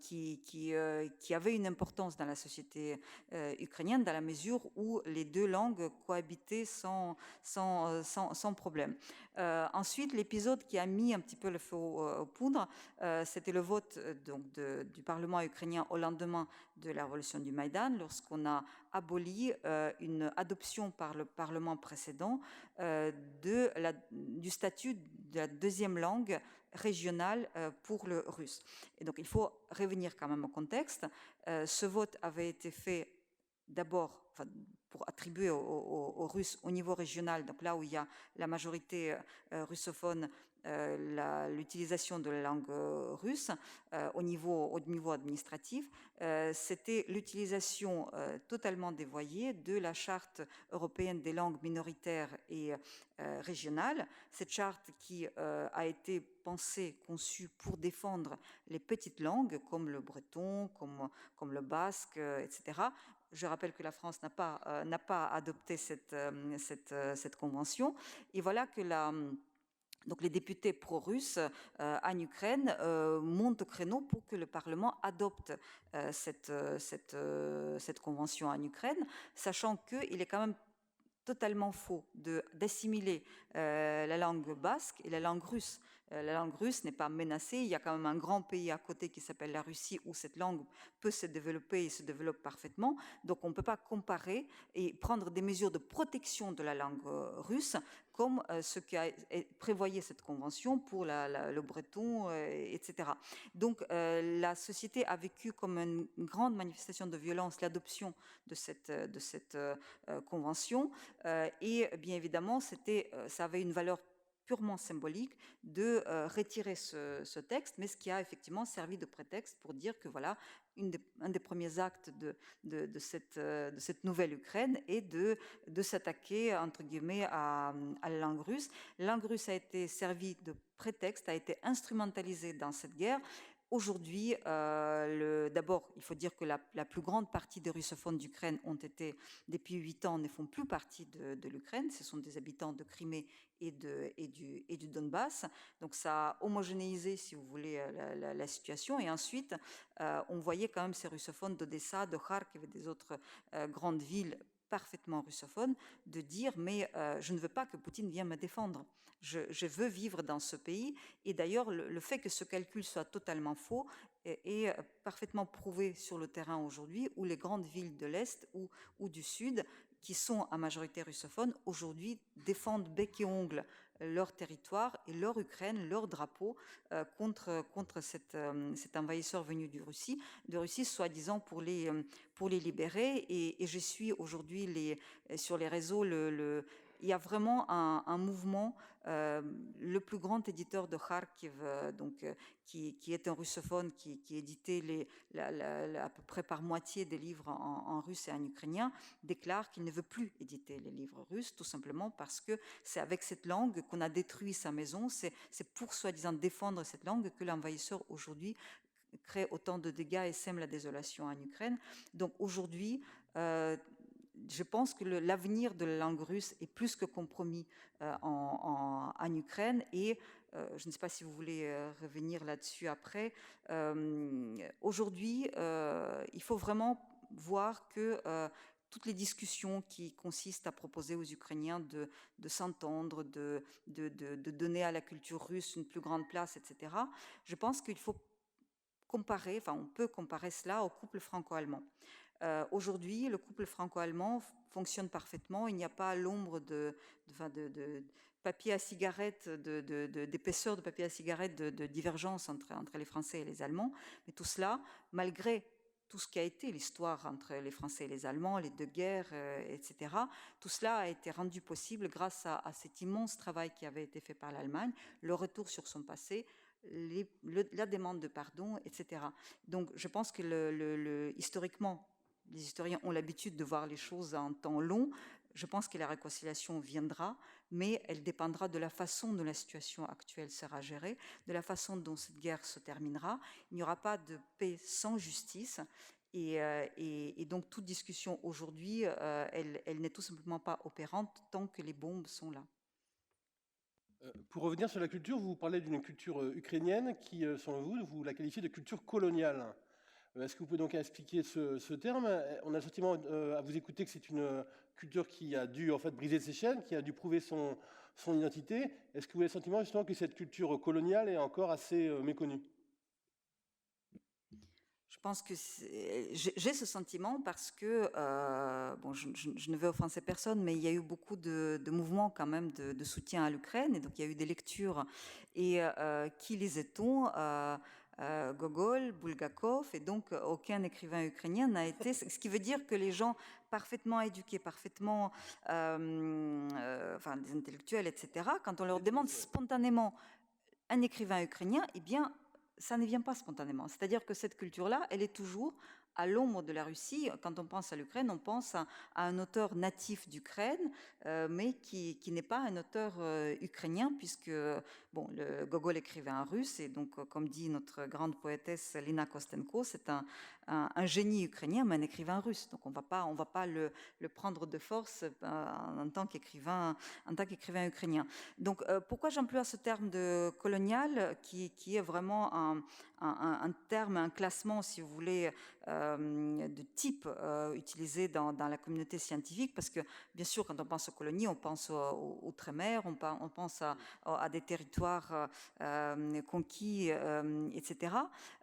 qui avait une importance dans la société ukrainienne, dans la mesure où les deux langues cohabitaient sans problème. Ensuite, l'épisode qui a mis un petit peu le feu aux poudres, c'était le vote du Parlement ukrainien au lendemain de la révolution du Maïdan, lorsqu'on a aboli une adoption par le Parlement précédent du statut de la deuxième langue régionale pour le russe. Et donc, il faut revenir quand même au contexte. Ce vote avait été fait d'abord pour attribuer aux Russes au niveau régional, donc là où il y a la majorité russophone, l'utilisation de la langue russe au niveau administratif, c'était l'utilisation totalement dévoyée de la charte européenne des langues minoritaires et régionales. Cette charte qui a été pensée, conçue pour défendre les petites langues comme le breton, comme le basque, etc. Je rappelle que la France n'a pas adopté cette convention. Et voilà que donc les députés pro-russes en Ukraine montent au créneau pour que le Parlement adopte cette convention en Ukraine, sachant qu'il est quand même totalement faux d'assimiler la langue basque et la langue russe. La langue russe n'est pas menacée. Il y a quand même un grand pays à côté qui s'appelle la Russie où cette langue peut se développer et se développe parfaitement. Donc on ne peut pas comparer et prendre des mesures de protection de la langue russe comme ce qu'a prévoyait cette convention pour le breton, etc. Donc la société a vécu comme une grande manifestation de violence l'adoption de cette convention et bien évidemment ça avait une valeur purement symbolique de retirer ce texte, mais ce qui a effectivement servi de prétexte pour dire que voilà, un des premiers actes de cette nouvelle Ukraine est de s'attaquer, entre guillemets, à la langue russe. La langue russe a été servie de prétexte, a été instrumentalisée dans cette guerre. Aujourd'hui, d'abord, il faut dire que la plus grande partie des russophones d'Ukraine ont été, depuis 8 ans, ne font plus partie de l'Ukraine. Ce sont des habitants de Crimée et du Donbass. Donc ça a homogénéisé, si vous voulez, la situation. Et ensuite, on voyait quand même ces russophones d'Odessa, de Kharkiv et des autres grandes villes parfaitement russophones, de dire mais je ne veux pas que Poutine vienne me défendre. Je veux vivre dans ce pays. Et d'ailleurs, le fait que ce calcul soit totalement faux est parfaitement prouvé sur le terrain aujourd'hui, où les grandes villes de l'Est ou du Sud, qui sont à majorité russophone, aujourd'hui défendent bec et ongle leur territoire et leur Ukraine, leur drapeau contre cet envahisseur venu de Russie, soi-disant pour les libérer. Et je suis aujourd'hui sur les réseaux il y a vraiment un mouvement. Le plus grand éditeur de Kharkiv, qui est un russophone, qui éditait à peu près par moitié des livres en russe et en ukrainien, déclare qu'il ne veut plus éditer les livres russes, tout simplement parce que c'est avec cette langue qu'on a détruit sa maison. C'est pour soi-disant défendre cette langue que l'envahisseur aujourd'hui crée autant de dégâts et sème la désolation en Ukraine. Donc aujourd'hui, je pense que l'avenir de la langue russe est plus que compromis en Ukraine. Et je ne sais pas si vous voulez revenir là-dessus après. Aujourd'hui, il faut vraiment voir que toutes les discussions qui consistent à proposer aux Ukrainiens de s'entendre, de donner à la culture russe une plus grande place, etc., je pense qu'il faut comparer, on peut comparer cela au couple franco-allemand. Aujourd'hui, le couple franco-allemand fonctionne parfaitement. Il n'y a pas l'ombre de papier à cigarette, d'épaisseur de papier à cigarette, de divergence entre les Français et les Allemands. Mais tout cela, malgré tout ce qui a été l'histoire entre les Français et les Allemands, les deux guerres, etc., tout cela a été rendu possible grâce à cet immense travail qui avait été fait par l'Allemagne, le retour sur son passé, la demande de pardon, etc. Donc je pense que historiquement, les historiens ont l'habitude de voir les choses en temps long. Je pense que la réconciliation viendra, mais elle dépendra de la façon dont la situation actuelle sera gérée, de la façon dont cette guerre se terminera. Il n'y aura pas de paix sans justice. Et donc toute discussion aujourd'hui, elle n'est tout simplement pas opérante tant que les bombes sont là. Pour revenir sur la culture, vous parlez d'une culture ukrainienne qui, selon vous, vous la qualifiez de culture coloniale. Est-ce que vous pouvez donc expliquer ce terme? On a le sentiment à vous écouter que c'est une culture qui a dû en fait briser ses chaînes, qui a dû prouver son identité. Est-ce que vous avez le sentiment justement que cette culture coloniale est encore assez méconnue? Je pense que j'ai ce sentiment parce que, je ne veux offenser personne, mais il y a eu beaucoup de mouvements quand même de soutien à l'Ukraine, et donc il y a eu des lectures. Et qui lisait-on? Gogol, Bulgakov, et donc aucun écrivain ukrainien n'a été, ce qui veut dire que les gens parfaitement éduqués, parfaitement, des intellectuels, etc., quand on leur demande spontanément un écrivain ukrainien, eh bien, ça ne vient pas spontanément. C'est-à-dire que cette culture-là, elle est toujours à l'ombre de la Russie. Quand on pense à l'Ukraine, on pense à un auteur natif d'Ukraine, mais qui n'est pas un auteur ukrainien, puisque le Gogol écrivait en russe, et donc, comme dit notre grande poétesse Lina Kostenko, c'est un génie ukrainien, mais un écrivain russe. Donc on va pas le prendre de force en tant qu'écrivain ukrainien. Donc pourquoi j'emploie ce terme de colonial, qui est vraiment un terme, un classement, si vous voulez, de type utilisé dans la communauté scientifique, parce que bien sûr, quand on pense aux colonies, on pense aux outre-mer, on pense à des territoires conquis, etc.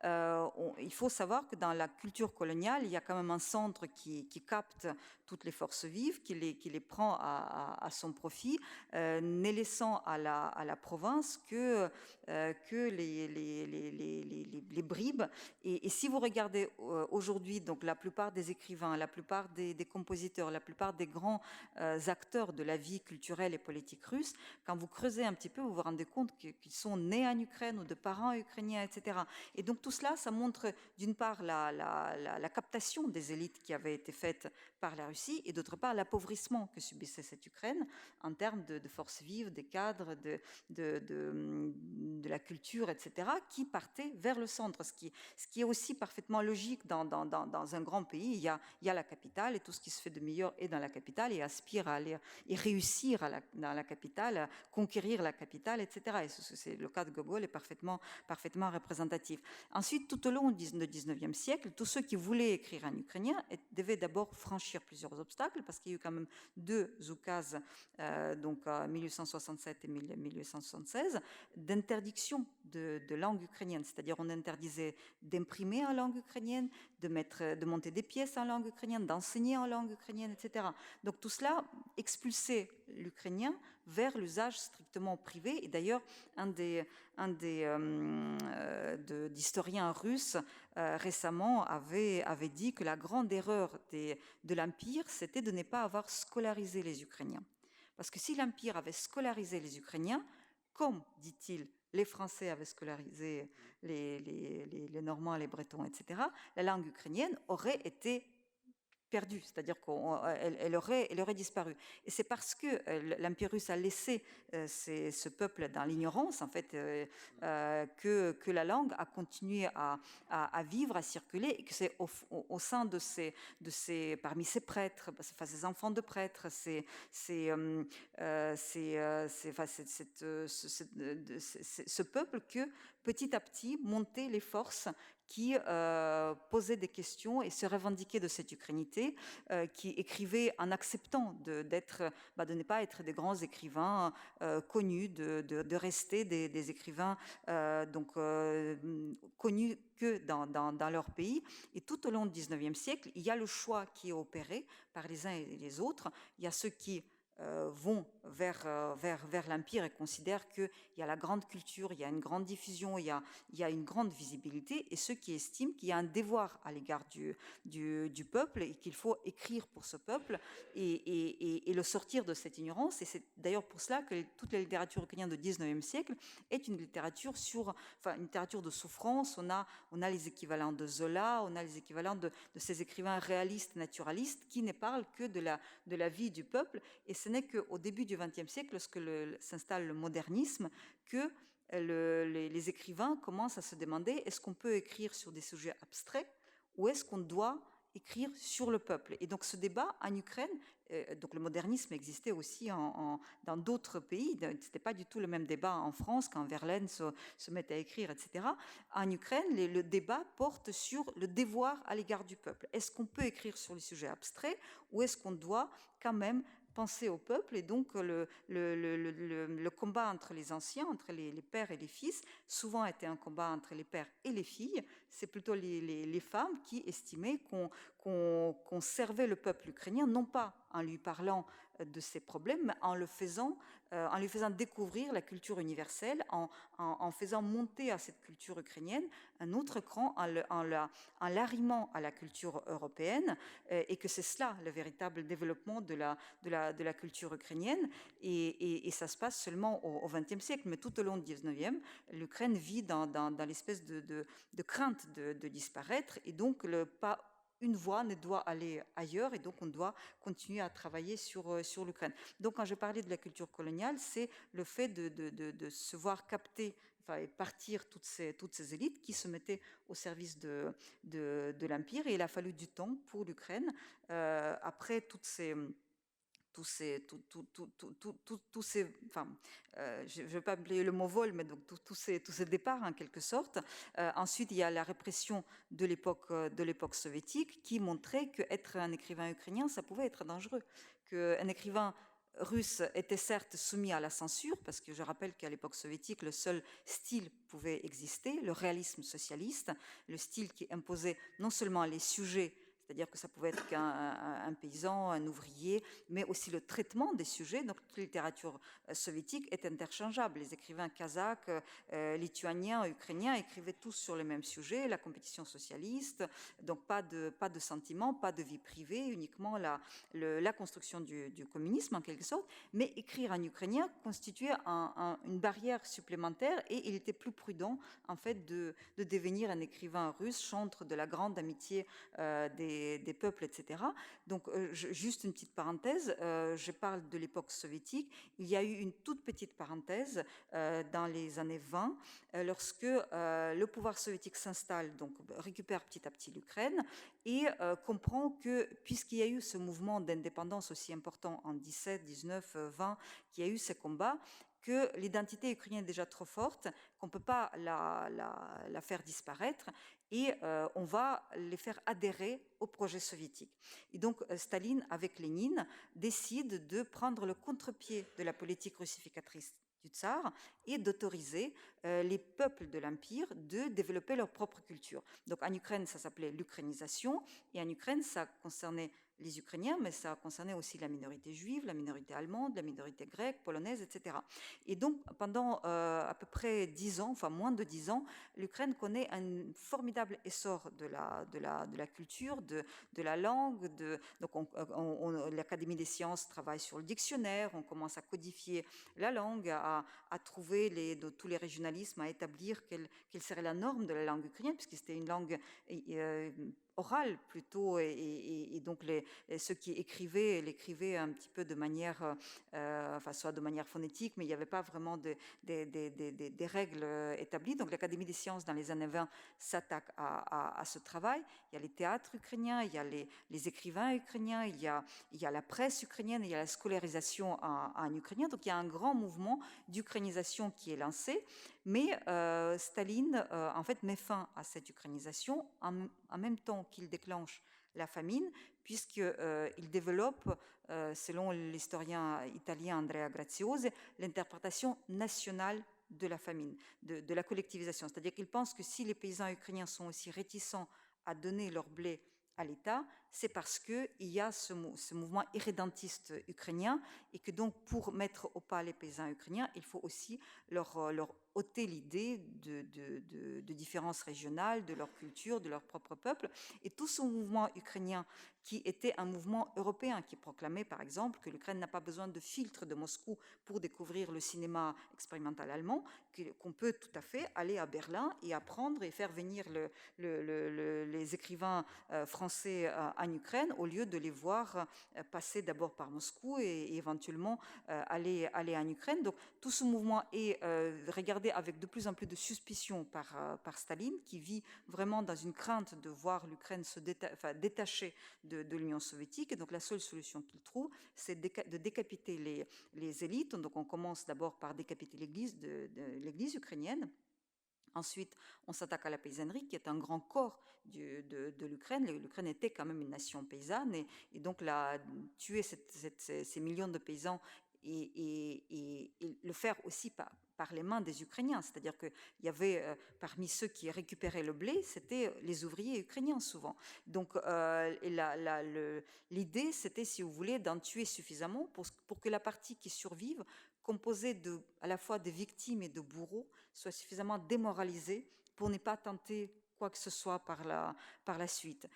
Il faut savoir que dans la culture coloniale, il y a quand même un centre qui capte toutes les forces vives, qui les prend à son profit, ne laissant à la province que les bribes. Et si vous regardez aujourd'hui, donc la plupart des écrivains, la plupart des compositeurs, la plupart des grands acteurs de la vie culturelle et politique russe, quand vous creusez un petit peu, vous vous rendez compte qu'ils sont nés en Ukraine ou de parents ukrainiens, etc. Et donc tout cela, ça montre d'une part la captation des élites qui avait été faite par la Russie, et d'autre part l'appauvrissement que subissait cette Ukraine en termes de forces vives, des cadres, de la culture, etc., qui partaient vers le centre, ce qui est aussi parfaitement logique dans un grand pays. Il y a la capitale, et tout ce qui se fait de meilleur est dans la capitale, et aspire à aller et réussir dans la capitale, à conquérir la capitale, etc. Et c'est le cas de Gogol est parfaitement représentatif. Ensuite, tout au long du 19e siècle, tous ceux qui voulaient écrire en ukrainien devaient d'abord franchir plusieurs obstacles, parce qu'il y a eu quand même 2 oukases, donc en 1867 et 1876, d'interdiction de langue ukrainienne. C'est-à-dire on interdisait d'imprimer en langue ukrainienne, de monter des pièces en langue ukrainienne, d'enseigner en langue ukrainienne, etc. Donc tout cela expulsait l'ukrainien vers l'usage strictement privé. Et d'ailleurs, un des historiens russes récemment avait dit que la grande erreur de l'Empire, c'était de ne pas avoir scolarisé les Ukrainiens. Parce que si l'Empire avait scolarisé les Ukrainiens, comme, dit-il, les Français avaient scolarisé les Normands, les Bretons, etc., la langue ukrainienne aurait été perdue, c'est-à-dire qu'elle aurait disparu. Et c'est parce que l'Empire russe a laissé ce peuple dans l'ignorance, en fait, que la langue a continué à vivre, à circuler, et que c'est au sein parmi ces prêtres, enfin, ces enfants de prêtres, ce peuple que petit à petit montaient les forces qui posaient des questions et se revendiquaient de cette ukrainité, qui écrivaient en acceptant de ne pas être des grands écrivains connus, de rester des écrivains connus que dans leur pays. Et tout au long du XIXe siècle, il y a le choix qui est opéré par les uns et les autres. Il y a ceux qui vont vers l'Empire et considèrent qu'il y a la grande culture, il y a une grande diffusion, il y a une grande visibilité, et ceux qui estiment qu'il y a un devoir à l'égard du peuple et qu'il faut écrire pour ce peuple et le sortir de cette ignorance. Et c'est d'ailleurs pour cela que toute la littérature ukrainienne du XIXe siècle est une littérature une littérature de souffrance. On a les équivalents de Zola, on a les équivalents de ces écrivains réalistes, naturalistes, qui ne parlent que de la vie du peuple. Et ce n'est qu'au début du XXe siècle, lorsque s'installe le modernisme, que les écrivains commencent à se demander, est-ce qu'on peut écrire sur des sujets abstraits ou est-ce qu'on doit écrire sur le peuple? Et donc ce débat en Ukraine, donc le modernisme existait aussi dans d'autres pays, ce n'était pas du tout le même débat en France quand Verlaine se met à écrire, etc. En Ukraine, le débat porte sur le devoir à l'égard du peuple. Est-ce qu'on peut écrire sur les sujets abstraits ou est-ce qu'on doit quand même penser au peuple? Et donc le combat entre les anciens, entre les pères et les fils, souvent était un combat entre les pères et les filles. C'est plutôt les femmes qui estimaient qu'on servait le peuple ukrainien, non pas en lui parlant de ses problèmes, mais en lui faisant découvrir la culture universelle, en faisant monter à cette culture ukrainienne un autre cran, en l'arrimant à la culture européenne, et que c'est cela le véritable développement de la culture ukrainienne. Et ça se passe seulement au XXe siècle, mais tout au long du XIXe, l'Ukraine vit dans l'espèce de crainte de disparaître, et donc pas une voix ne doit aller ailleurs, et donc on doit continuer à travailler sur l'Ukraine. Donc quand je parlais de la culture coloniale, c'est le fait de se voir capter, et partir toutes ces élites qui se mettaient au service de l'Empire, et il a fallu du temps pour l'Ukraine, après je ne vais pas oublier le mot vol, mais donc tous ces départs en quelque sorte. Ensuite, il y a la répression de l'époque soviétique qui montrait qu'être un écrivain ukrainien, ça pouvait être dangereux. Qu'un écrivain russe était certes soumis à la censure, parce que je rappelle qu'à l'époque soviétique, le seul style pouvait exister, le réalisme socialiste, le style qui imposait non seulement les sujets, c'est-à-dire que ça pouvait être qu'un paysan, un ouvrier, mais aussi le traitement des sujets. Donc, toute la littérature soviétique est interchangeable. Les écrivains kazakhs, lituaniens, ukrainiens écrivaient tous sur les mêmes sujets, la compétition socialiste, donc pas de sentiments, pas de vie privée, uniquement la construction du communisme en quelque sorte. Mais écrire en ukrainien constituait une barrière supplémentaire, et il était plus prudent en fait de devenir un écrivain russe, chantre de la grande amitié des peuples, etc. Donc, juste une petite parenthèse, je parle de l'époque soviétique. Il y a eu une toute petite parenthèse dans les années 20, lorsque le pouvoir soviétique s'installe, donc récupère petit à petit l'Ukraine, et comprend que, puisqu'il y a eu ce mouvement d'indépendance aussi important en 17, 19, 20, qu'il y a eu ces combats, que l'identité ukrainienne est déjà trop forte, qu'on ne peut pas la faire disparaître, et on va les faire adhérer au projet soviétique. Et donc Staline, avec Lénine, décide de prendre le contre-pied de la politique russificatrice du tsar et d'autoriser les peuples de l'Empire de développer leur propre culture. Donc en Ukraine, ça s'appelait l'ukrainisation, et en Ukraine, ça concernait les Ukrainiens, mais ça concernait aussi la minorité juive, la minorité allemande, la minorité grecque, polonaise, etc. Et donc, pendant à peu près 10 ans, enfin moins de 10 ans, l'Ukraine connaît un formidable essor de la culture, de la langue. Donc, l'Académie des sciences travaille sur le dictionnaire, on commence à codifier la langue, à trouver tous les régionalismes, à établir quelle serait la norme de la langue ukrainienne, puisque c'était une langue orale plutôt, et donc ceux qui écrivaient l'écrivaient un petit peu de manière, enfin soit de manière phonétique, mais il n'y avait pas vraiment des règles établies. Donc l'Académie des sciences dans les années 20 s'attaque à ce travail. Il y a les théâtres ukrainiens, il y a les écrivains ukrainiens, il y a la presse ukrainienne, il y a la scolarisation en ukrainien. Donc il y a un grand mouvement d'ukrainisation qui est lancé. Mais Staline, en fait, met fin à cette ukrainisation en même temps qu'il déclenche la famine, puisqu'il développe, selon l'historien italien Andrea Graziosi, l'interprétation nationale de la famine, de la collectivisation. C'est-à-dire qu'il pense que si les paysans ukrainiens sont aussi réticents à donner leur blé à l'État, c'est parce qu'il y a ce mouvement irrédentiste ukrainien, et que donc pour mettre au pas les paysans ukrainiens, il faut aussi leur ôter l'idée de différences régionales, de leur culture, de leur propre peuple. Et tout ce mouvement ukrainien, qui était un mouvement européen, qui proclamait par exemple que l'Ukraine n'a pas besoin de filtre de Moscou pour découvrir le cinéma expérimental allemand, qu'on peut tout à fait aller à Berlin et apprendre et faire venir les écrivains français en Ukraine, au lieu de les voir passer d'abord par Moscou et éventuellement aller en Ukraine. Donc tout ce mouvement est regardé avec de plus en plus de suspicion par Staline, qui vit vraiment dans une crainte de voir l'Ukraine se détacher de l'Union soviétique. Et donc la seule solution qu'il trouve, c'est de décapiter les élites. Donc on commence d'abord par décapiter l'Église ukrainienne. Ensuite, on s'attaque à la paysannerie, qui est un grand corps de l'Ukraine. L'Ukraine était quand même une nation paysanne, et donc tuer ces millions de paysans et le faire aussi par les mains des Ukrainiens. C'est-à-dire qu'il y avait parmi ceux qui récupéraient le blé, c'était les ouvriers ukrainiens souvent. Donc l'idée, c'était, si vous voulez, d'en tuer suffisamment pour que la partie qui survive, composée à la fois de victimes et de bourreaux, soit suffisamment démoralisée pour ne pas tenter quoi que ce soit par la suite.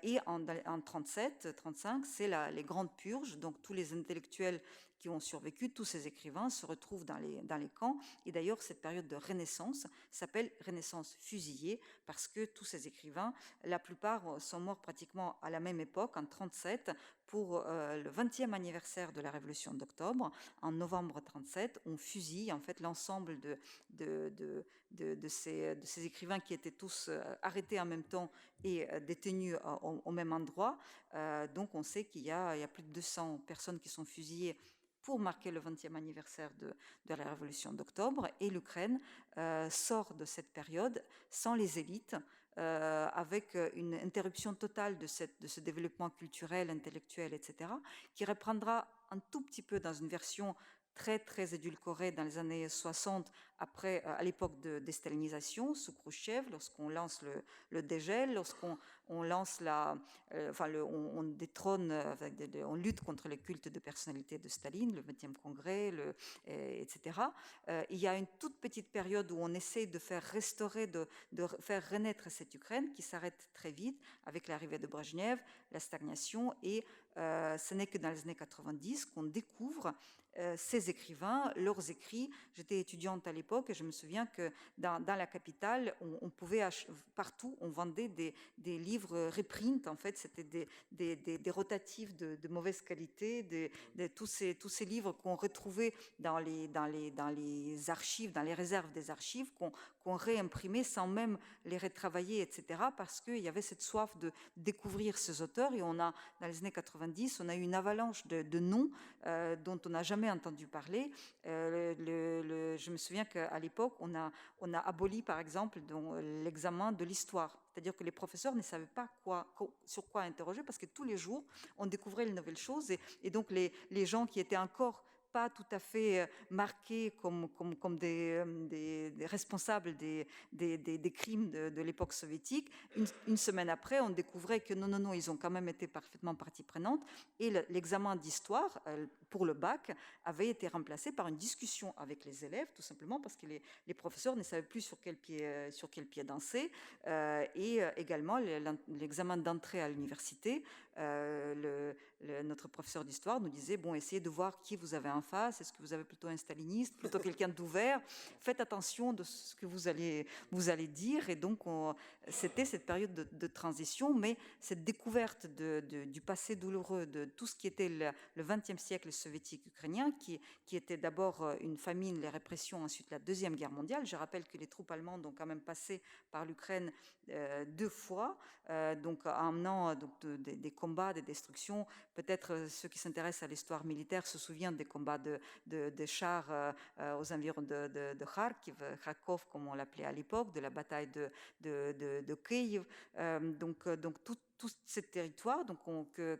Et en 37-35, c'est les grandes purges. Donc tous les intellectuels qui ont survécu, tous ces écrivains se retrouvent dans les camps. Et d'ailleurs, cette période de Renaissance s'appelle Renaissance fusillée, parce que tous ces écrivains, la plupart sont morts pratiquement à la même époque, en 37, pour le 20e anniversaire de la Révolution d'octobre. En novembre 37, on fusille en fait l'ensemble de ces écrivains qui étaient tous arrêtés en même temps et détenus au même endroit. Donc on sait qu'il y a plus de 200 personnes qui sont fusillées pour marquer le 20e anniversaire de la Révolution d'octobre. Et l'Ukraine sort de cette période sans les élites, avec une interruption totale de ce développement culturel, intellectuel, etc., qui reprendra un tout petit peu dans une version très, très édulcorée dans les années 60, à l'époque de déstalinisation, sous Khrouchtchev, lorsqu'on lance le dégel, lorsqu'on lance on détrône, on lutte contre le culte de personnalité de Staline, le 20e congrès, etc. Il y a une toute petite période où on essaie de faire restaurer, de faire renaître cette Ukraine, qui s'arrête très vite avec l'arrivée de Brejnev, la stagnation, et ce n'est que dans les années 90 qu'on découvre ces écrivains, leurs écrits. J'étais étudiante à l'époque et je me souviens que dans la capitale, on pouvait partout, on vendait des livres reprint. En fait, c'était des rotatifs de mauvaise qualité, tous ces livres qu'on retrouvait dans les archives, dans les réserves des archives, qu'on réimprimait sans même les retravailler, etc., parce qu'il y avait cette soif de découvrir ces auteurs. Et dans les années 90, on a eu une avalanche de noms dont on n'a jamais entendu parler. Je me souviens qu'à l'époque, on a aboli, par exemple, l'examen de l'histoire. C'est-à-dire que les professeurs ne savaient pas sur quoi interroger, parce que tous les jours, on découvrait une nouvelle chose. Et donc, les gens qui étaient encore pas tout à fait marqués comme des responsables des crimes de l'époque soviétique. Une semaine après, on découvrait que non, ils ont quand même été parfaitement partie prenante. Et l'examen d'histoire pour le bac avait été remplacé par une discussion avec les élèves, tout simplement parce que les professeurs ne savaient plus sur quel pied danser. Et également, l'examen d'entrée à l'université, notre professeur d'histoire nous disait, bon, essayez de voir qui vous avez en face. Est-ce que vous avez plutôt un staliniste, plutôt quelqu'un d'ouvert? Faites attention de ce que vous allez dire. Et donc, c'était cette période de transition, mais cette découverte du passé douloureux, de tout ce qui était le XXe siècle soviétique ukrainien, qui était d'abord une famine, les répressions, ensuite la Deuxième Guerre mondiale. Je rappelle que les troupes allemandes ont quand même passé par l'Ukraine 2 fois, donc en menant des combats, des destructions. Peut-être ceux qui s'intéressent à l'histoire militaire se souviennent des combats de chars aux environs de Kharkov, comme on l'appelait à l'époque, de la bataille de Kiev. Donc tout ce territoire,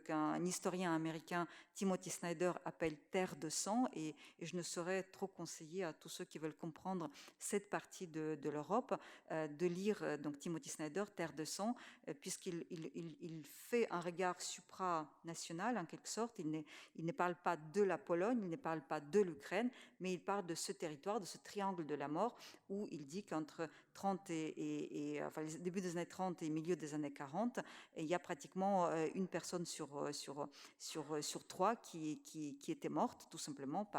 qu'un historien américain, Timothy Snyder, appelle terre de sang, et je ne saurais trop conseiller à tous ceux qui veulent comprendre cette partie de l'Europe de lire donc Timothy Snyder, Terre de sang, puisqu'il fait un regard supranational en quelque sorte. Il ne parle pas de la Pologne, il ne parle pas de l'Ukraine, mais il parle de ce territoire, de ce triangle de la mort, où il dit qu'entre 30 enfin, les débuts des années 30 et milieu des années 40, il y a pratiquement une personne sur 3 qui était morte, tout simplement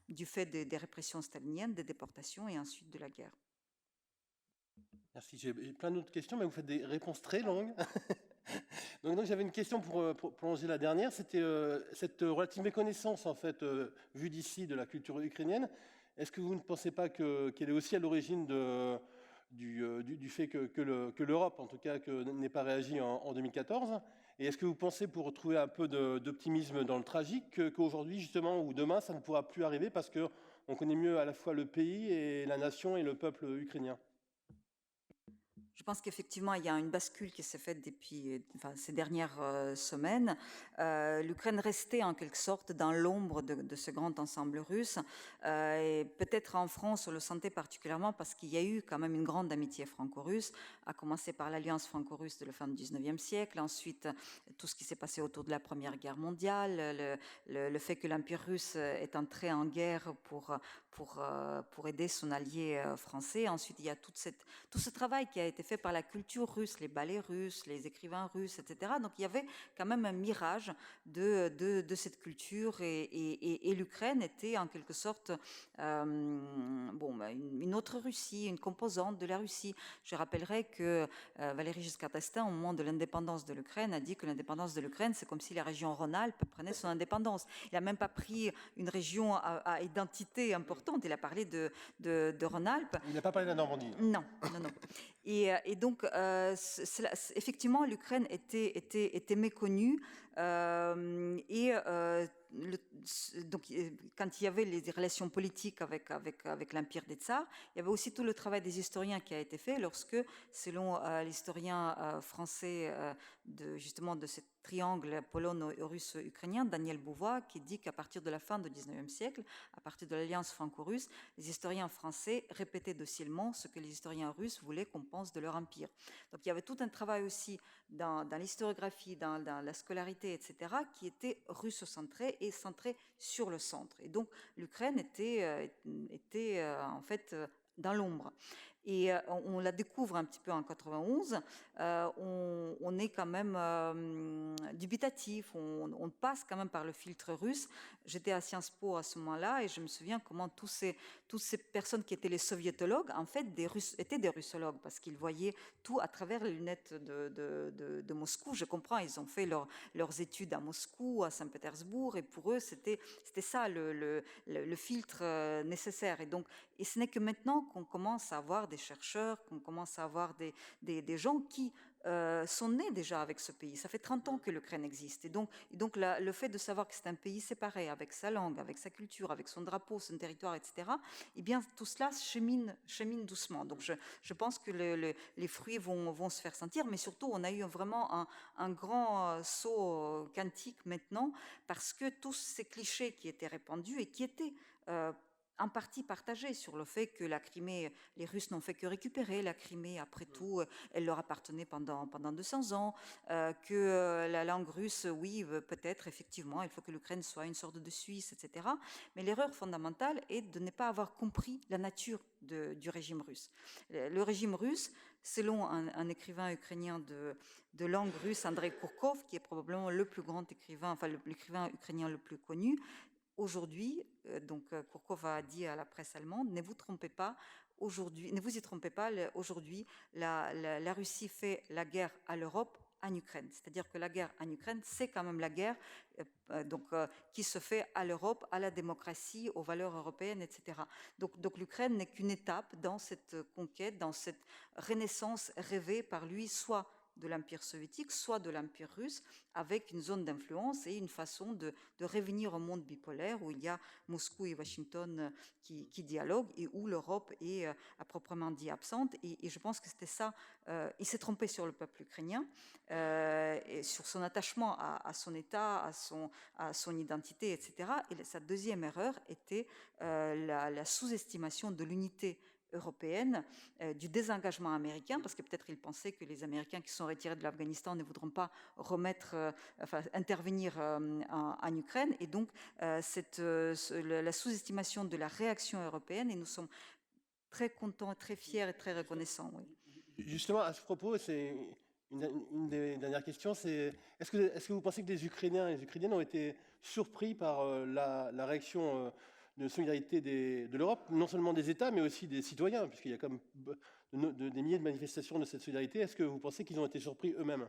du fait des répressions staliniennes, des déportations et ensuite de la guerre. Merci. J'ai plein d'autres questions, mais vous faites des réponses très longues. Donc j'avais une question pour prolonger la dernière. C'était cette relative méconnaissance, en fait, vue d'ici, de la culture ukrainienne. Est-ce que vous ne pensez pas qu'elle est aussi à l'origine du fait que l'Europe, en tout cas, n'ait pas réagi en 2014? Et est-ce que vous pensez, pour trouver un peu d'optimisme dans le tragique, qu'aujourd'hui, justement, ou demain, ça ne pourra plus arriver parce qu'on connaît mieux à la fois le pays et la nation et le peuple ukrainien? Je pense qu'effectivement, il y a une bascule qui s'est faite depuis ces dernières semaines. L'Ukraine restait en quelque sorte dans l'ombre de ce grand ensemble russe. Et peut-être en France, on le sentait particulièrement parce qu'il y a eu quand même une grande amitié franco-russe, à commencer par l'alliance franco-russe de la fin du 19e siècle, ensuite tout ce qui s'est passé autour de la Première Guerre mondiale, le fait que l'Empire russe est entré en guerre pour aider son allié français. Ensuite, il y a tout ce travail qui a été fait par la culture russe, les ballets russes, les écrivains russes, etc. Donc il y avait quand même un mirage de cette culture, et l'Ukraine était en quelque sorte une autre Russie, une composante de la Russie. Je rappellerai que Valéry Giscard d'Estaing, au moment de l'indépendance de l'Ukraine, a dit que l'indépendance de l'Ukraine, c'est comme si la région Rhône-Alpes prenait son indépendance. Il n'a même pas pris une région à identité importante, il a parlé de Rhône-Alpes. Il n'a pas parlé de la Normandie. Non. Et donc, effectivement, l'Ukraine était méconnue. Donc, quand il y avait les relations politiques avec l'Empire des Tsars, il y avait aussi tout le travail des historiens qui a été fait lorsque, selon l'historien français justement de ce triangle polono-russe-ukrainien, Daniel Beauvois, qui dit qu'à partir de la fin du 19e siècle, à partir de l'alliance franco-russe, les historiens français répétaient docilement ce que les historiens russes voulaient qu'on pense de leur empire. Donc il y avait tout un travail aussi dans l'historiographie, dans la scolarité, etc., qui était russo-centré et centré sur le centre. Et donc l'Ukraine était en fait dans l'ombre. Et on la découvre un petit peu en 91. On est quand même dubitatif. On passe quand même par le filtre russe. J'étais à Sciences Po à ce moment-là et je me souviens comment toutes ces personnes qui étaient les soviétologues, en fait, étaient des russologues parce qu'ils voyaient tout à travers les lunettes de Moscou. Je comprends, ils ont fait leurs études à Moscou, à Saint-Pétersbourg, et pour eux, c'était ça le filtre nécessaire. Et ce n'est que maintenant qu'on commence à avoir des chercheurs, qu'on commence à avoir des gens qui sont nés déjà avec ce pays. Ça fait 30 ans que l'Ukraine existe. Et donc le fait de savoir que c'est un pays séparé, avec sa langue, avec sa culture, avec son drapeau, son territoire, etc., eh bien, tout cela chemine doucement. Donc, je pense que les fruits vont se faire sentir, mais surtout, on a eu vraiment un grand saut quantique maintenant, parce que tous ces clichés qui étaient répandus et qui étaient en partie partagés sur le fait que la Crimée, les Russes n'ont fait que récupérer la Crimée, après tout, elle leur appartenait pendant 200 ans, que la langue russe, oui, peut-être, effectivement, il faut que l'Ukraine soit une sorte de Suisse, etc. Mais l'erreur fondamentale est de ne pas avoir compris la nature du régime russe. Le régime russe, selon un écrivain ukrainien de langue russe, Andrei Kourkov, qui est probablement le plus grand écrivain, enfin l'écrivain ukrainien le plus connu, aujourd'hui, donc Kourkov a dit à la presse allemande, ne vous trompez pas, aujourd'hui, ne vous y trompez pas, aujourd'hui, la Russie fait la guerre à l'Europe en Ukraine. C'est-à-dire que la guerre en Ukraine, c'est quand même la guerre qui se fait à l'Europe, à la démocratie, aux valeurs européennes, etc. Donc l'Ukraine n'est qu'une étape dans cette conquête, dans cette renaissance rêvée par lui, soit de l'Empire soviétique, soit de l'Empire russe, avec une zone d'influence et une façon de revenir au monde bipolaire où il y a Moscou et Washington qui dialoguent et où l'Europe est à proprement dit absente. Et je pense que c'était ça. Il s'est trompé sur le peuple ukrainien, et sur son attachement à son État, à son identité, etc. Et sa deuxième erreur était la sous-estimation de l'unité européenne, du désengagement américain, parce que peut-être ils pensaient que les Américains qui sont retirés de l'Afghanistan ne voudront pas intervenir en Ukraine, et donc la sous-estimation de la réaction européenne, et nous sommes très contents, très fiers et très reconnaissants. Oui. Justement, à ce propos, c'est une des dernières questions, c'est est-ce que vous pensez que les Ukrainiens et les Ukrainiennes ont été surpris par la réaction de solidarité de l'Europe, non seulement des États, mais aussi des citoyens, puisqu'il y a comme des milliers de manifestations de cette solidarité. Est-ce que vous pensez qu'ils ont été surpris eux-mêmes ?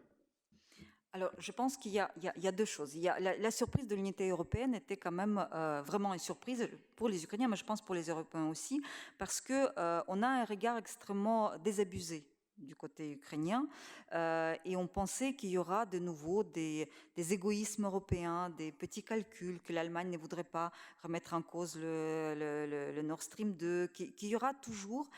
Alors, je pense qu'il y a deux choses. Il y a la surprise de l'unité européenne était quand même vraiment une surprise pour les Ukrainiens, mais je pense pour les Européens aussi, parce que on a un regard extrêmement désabusé du côté ukrainien, et on pensait qu'il y aura de nouveau des égoïsmes européens, des petits calculs, que l'Allemagne ne voudrait pas remettre en cause le Nord Stream 2, qu'il y aura toujours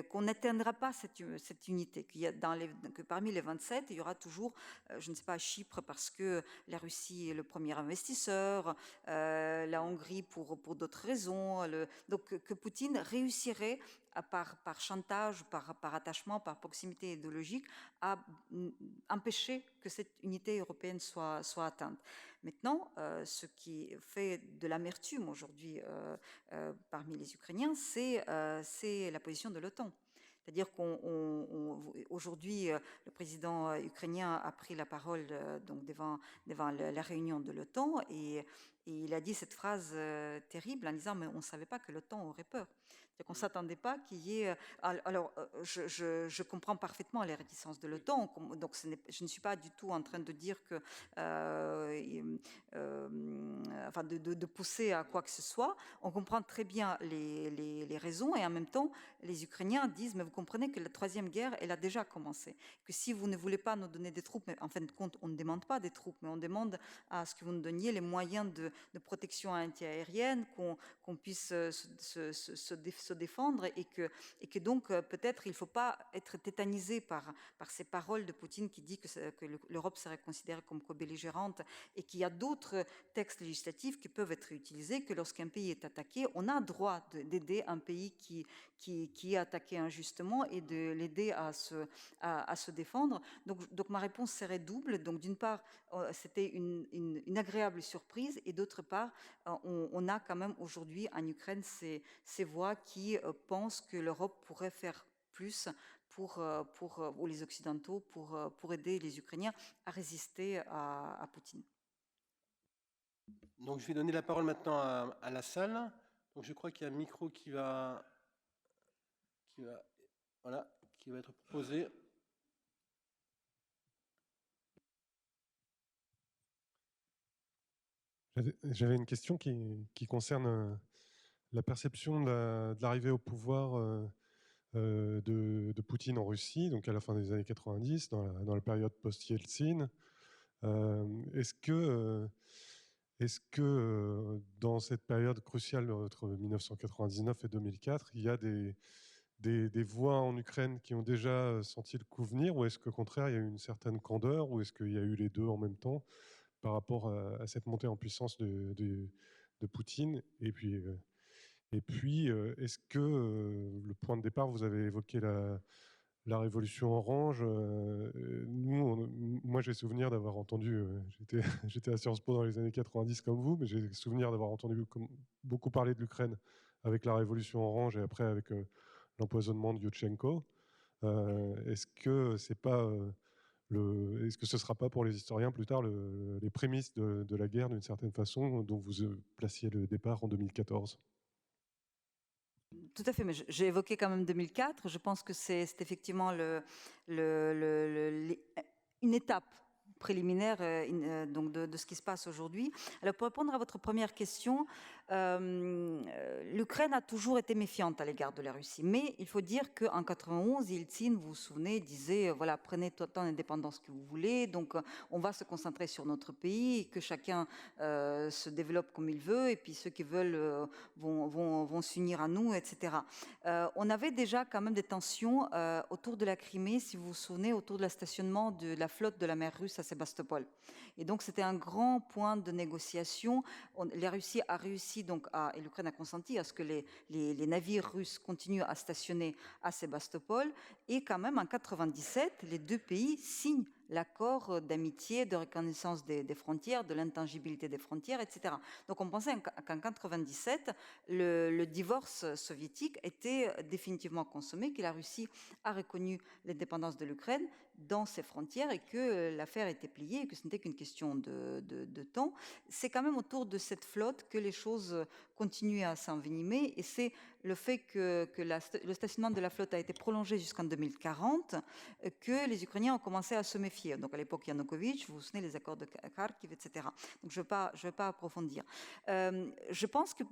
qu'on n'atteindra pas cette unité, que parmi les 27, il y aura toujours, je ne sais pas, Chypre parce que la Russie est le premier investisseur, la Hongrie pour d'autres raisons, donc que Poutine réussirait par chantage, par attachement, par proximité idéologique, à empêcher que cette unité européenne soit atteinte. Maintenant, ce qui fait de l'amertume aujourd'hui parmi les Ukrainiens, c'est la position de l'OTAN. C'est-à-dire qu'aujourd'hui, le président ukrainien a pris la parole donc devant la réunion de l'OTAN, et il a dit cette phrase terrible en disant « mais on ne savait pas que l'OTAN aurait peur ». C'est-à-dire qu'on ne s'attendait pas qu'il y ait... Alors, je comprends parfaitement les réticences de l'OTAN, donc je ne suis pas du tout en train de dire que... enfin, de pousser à quoi que ce soit. On comprend très bien les raisons, et en même temps, les Ukrainiens disent « mais vous comprenez que la troisième guerre, elle a déjà commencé. Que si vous ne voulez pas nous donner des troupes, mais en fin de compte, on ne demande pas des troupes, mais on demande à ce que vous nous donniez les moyens de protection antiaérienne, qu'on puisse se défendre, et que donc peut-être il ne faut pas être tétanisé par ces paroles de Poutine qui dit que l'Europe serait considérée comme co-belligérante, et qu'il y a d'autres textes législatifs qui peuvent être utilisés, que lorsqu'un pays est attaqué, on a droit d'aider un pays qui est attaqué injustement et de l'aider à se défendre. Donc ma réponse serait double. Donc d'une part, c'était une agréable surprise, et d'autre part, on a quand même aujourd'hui en Ukraine ces voix qui pensent que l'Europe pourrait faire plus ou les Occidentaux pour aider les Ukrainiens à résister à Poutine. Donc je vais donner la parole maintenant à la salle. Donc je crois qu'il y a un micro qui va être proposé. J'avais une question qui concerne la perception de l'arrivée au pouvoir de Poutine en Russie, donc à la fin des années 90, dans la période post-Yeltsin. Est-ce que dans cette période cruciale entre 1999 et 2004, il y a des voix en Ukraine qui ont déjà senti le coup venir, ou est-ce qu'au contraire, il y a eu une certaine candeur, ou est-ce qu'il y a eu les deux en même temps par rapport à cette montée en puissance de Poutine? Et puis, est-ce que le point de départ, vous avez évoqué la révolution orange. Moi, j'ai souvenir d'avoir entendu, j'étais à Sciences Po dans les années 90 comme vous, mais j'ai souvenir d'avoir entendu beaucoup parler de l'Ukraine avec la révolution orange et après avec l'empoisonnement de Yushchenko. Est-ce que est-ce que ce ne sera pas pour les historiens plus tard les prémices de la guerre d'une certaine façon, dont vous placiez le départ en 2014? Tout à fait, mais j'ai évoqué quand même 2004. Je pense que c'est effectivement une étape préliminaire donc de ce qui se passe aujourd'hui. Alors pour répondre à votre première question, l'Ukraine a toujours été méfiante à l'égard de la Russie. Mais il faut dire qu'en 91, Yeltsin, vous vous souvenez, disait voilà, prenez autant d'indépendance que vous voulez, donc on va se concentrer sur notre pays, que chacun se développe comme il veut, et puis ceux qui veulent vont s'unir à nous, etc. On avait déjà quand même des tensions autour de la Crimée, si vous vous souvenez, autour de la stationnement de la flotte de la mer Russe à Sébastopol. Et donc c'était un grand point de négociation. La Russie a réussi donc et l'Ukraine a consenti à ce que les navires russes continuent à stationner à Sébastopol. Et quand même en 97, les deux pays signent l'accord d'amitié, de reconnaissance des frontières, de l'intangibilité des frontières, etc. Donc on pensait qu'en 97, le divorce soviétique était définitivement consommé, que la Russie a reconnu l'indépendance de l'Ukraine dans ses frontières et que l'affaire était pliée et que ce n'était qu'une question de temps. C'est quand même autour de cette flotte que les choses continuent à s'envenimer, et c'est le fait que le stationnement de la flotte a été prolongé jusqu'en 2040 que les Ukrainiens ont commencé à se méfier. Donc à l'époque Yanukovych, vous vous souvenez, les accords de Kharkiv, etc. Donc je ne vais pas approfondir. Je pense que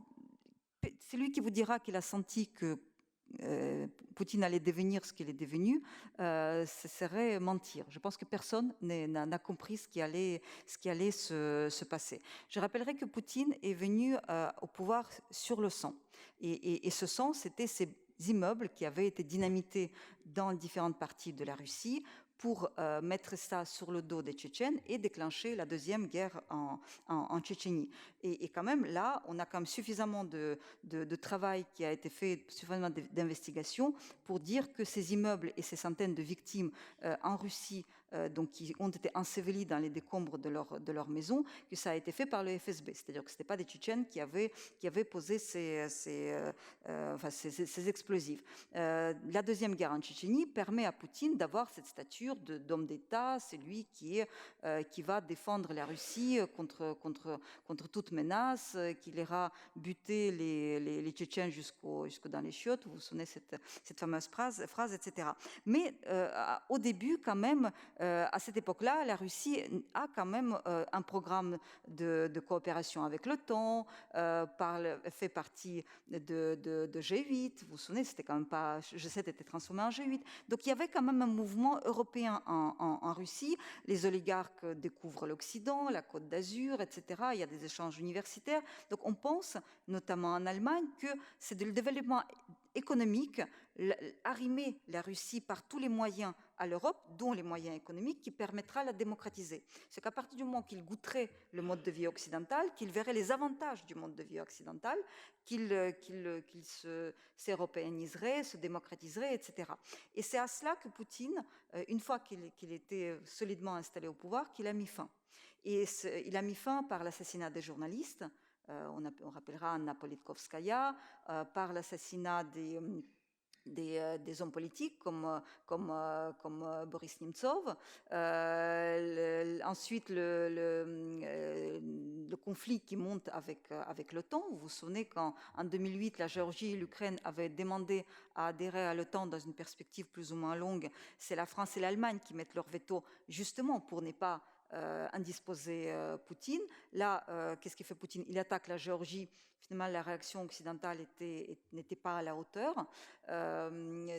c'est lui qui vous dira qu'il a senti que Poutine allait devenir ce qu'il est devenu, ce serait mentir. Je pense que personne n'a compris ce qui allait se passer. Je rappellerai que Poutine est venu au pouvoir sur le sang. Et ce sang, c'était ces immeubles qui avaient été dynamités dans différentes parties de la Russie pour mettre ça sur le dos des Tchétchènes et déclencher la deuxième guerre en Tchétchénie. Et quand même, là, on a quand même suffisamment de travail qui a été fait, suffisamment d'investigation pour dire que ces immeubles et ces centaines de victimes en Russie, donc qui ont été ensevelis dans les décombres de leur maison, que ça a été fait par le FSB. C'est-à-dire que ce n'étaient pas des Tchétchènes qui avaient posé ces explosifs. La deuxième guerre en Tchétchénie permet à Poutine d'avoir cette stature d'homme d'État. C'est lui qui va défendre la Russie contre toute menace, qui ira buter les Tchétchènes jusque dans les chiottes. Vous vous souvenez cette fameuse phrase, etc. Mais au début, quand même, à cette époque-là, la Russie a quand même un programme de coopération avec l'OTAN, fait partie de G8. Vous vous souvenez, c'était quand même pas G7 était transformé en G8. Donc il y avait quand même un mouvement européen en Russie. Les oligarques découvrent l'Occident, la Côte d'Azur, etc. Il y a des échanges universitaires. Donc on pense, notamment en Allemagne, que c'est le développement économique, arrimer la Russie par tous les moyens à l'Europe, dont les moyens économiques, qui permettra de la démocratiser. C'est qu'à partir du moment qu'il goûterait le mode de vie occidental, qu'il verrait les avantages du mode de vie occidental, qu'il s'européaniserait, se démocratiserait, etc. Et c'est à cela que Poutine, une fois qu'il était solidement installé au pouvoir, qu'il a mis fin. Et il a mis fin par l'assassinat des journalistes, on rappellera Anna Politkovskaya, par l'assassinat des hommes politiques comme Boris Nemtsov. Ensuite, le conflit qui monte avec l'OTAN. Vous vous souvenez qu'en 2008, la Géorgie et l'Ukraine avaient demandé à adhérer à l'OTAN dans une perspective plus ou moins longue. C'est la France et l'Allemagne qui mettent leur veto justement pour ne pas indisposer Poutine. Là, qu'est-ce qu'il fait Poutine? Il attaque la Géorgie. Finalement, la réaction occidentale n'était pas à la hauteur.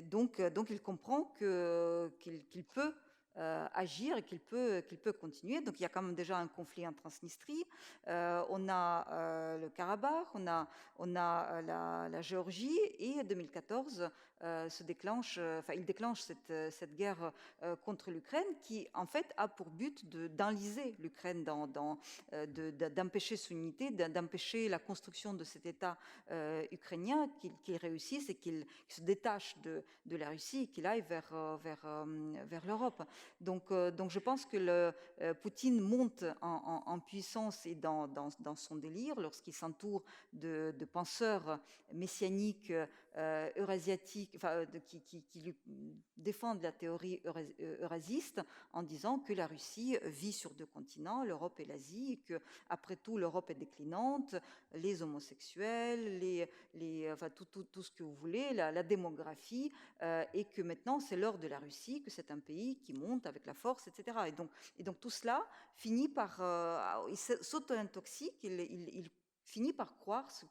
Donc, il comprend qu'il peut agir et qu'il peut continuer. Donc il y a quand même déjà un conflit en Transnistrie, on a le Karabakh, on a la Géorgie, et en 2014 il déclenche cette guerre contre l'Ukraine qui en fait a pour but d'enliser l'Ukraine, d'empêcher son unité, d'empêcher la construction de cet État ukrainien, qu'il réussisse et qu'il se détache de la Russie et qu'il aille vers l'Europe. Donc, je pense que Poutine monte en puissance et dans son délire lorsqu'il s'entoure de penseurs messianiques eurasiatiques, qui lui défendent la théorie eurasiste en disant que la Russie vit sur 2 continents, l'Europe et l'Asie, et que après tout l'Europe est déclinante, les homosexuels, tout ce que vous voulez, la démographie, et que maintenant c'est l'heure de la Russie, que c'est un pays qui monte avec la force, etc. Et donc tout cela finit par il s'auto-intoxique, il finit par croire ce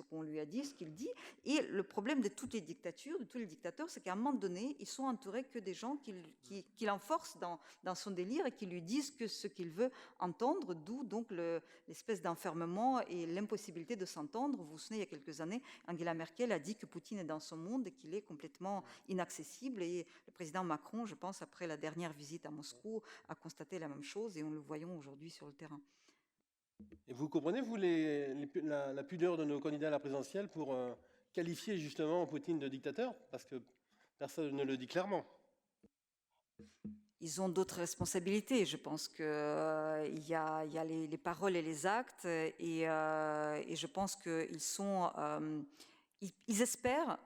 qu'on lui a dit, ce qu'il dit. Et le problème de toutes les dictatures, de tous les dictateurs, c'est qu'à un moment donné, ils sont entourés que des gens qui l'enforcent dans son délire et qui lui disent que ce qu'il veut entendre, d'où donc l'espèce d'enfermement et l'impossibilité de s'entendre. Vous vous souvenez, il y a quelques années, Angela Merkel a dit que Poutine est dans son monde et qu'il est complètement inaccessible. Et le président Macron, je pense, après la dernière visite à Moscou, a constaté la même chose, et on le voyons aujourd'hui sur le terrain. Et vous comprenez, vous, la pudeur de nos candidats à la présidentielle pour qualifier justement Poutine de dictateur? Parce que personne ne le dit clairement. Ils ont d'autres responsabilités. Je pense qu'il y a les paroles et les actes, et je pense qu'ils sont... Ils espèrent,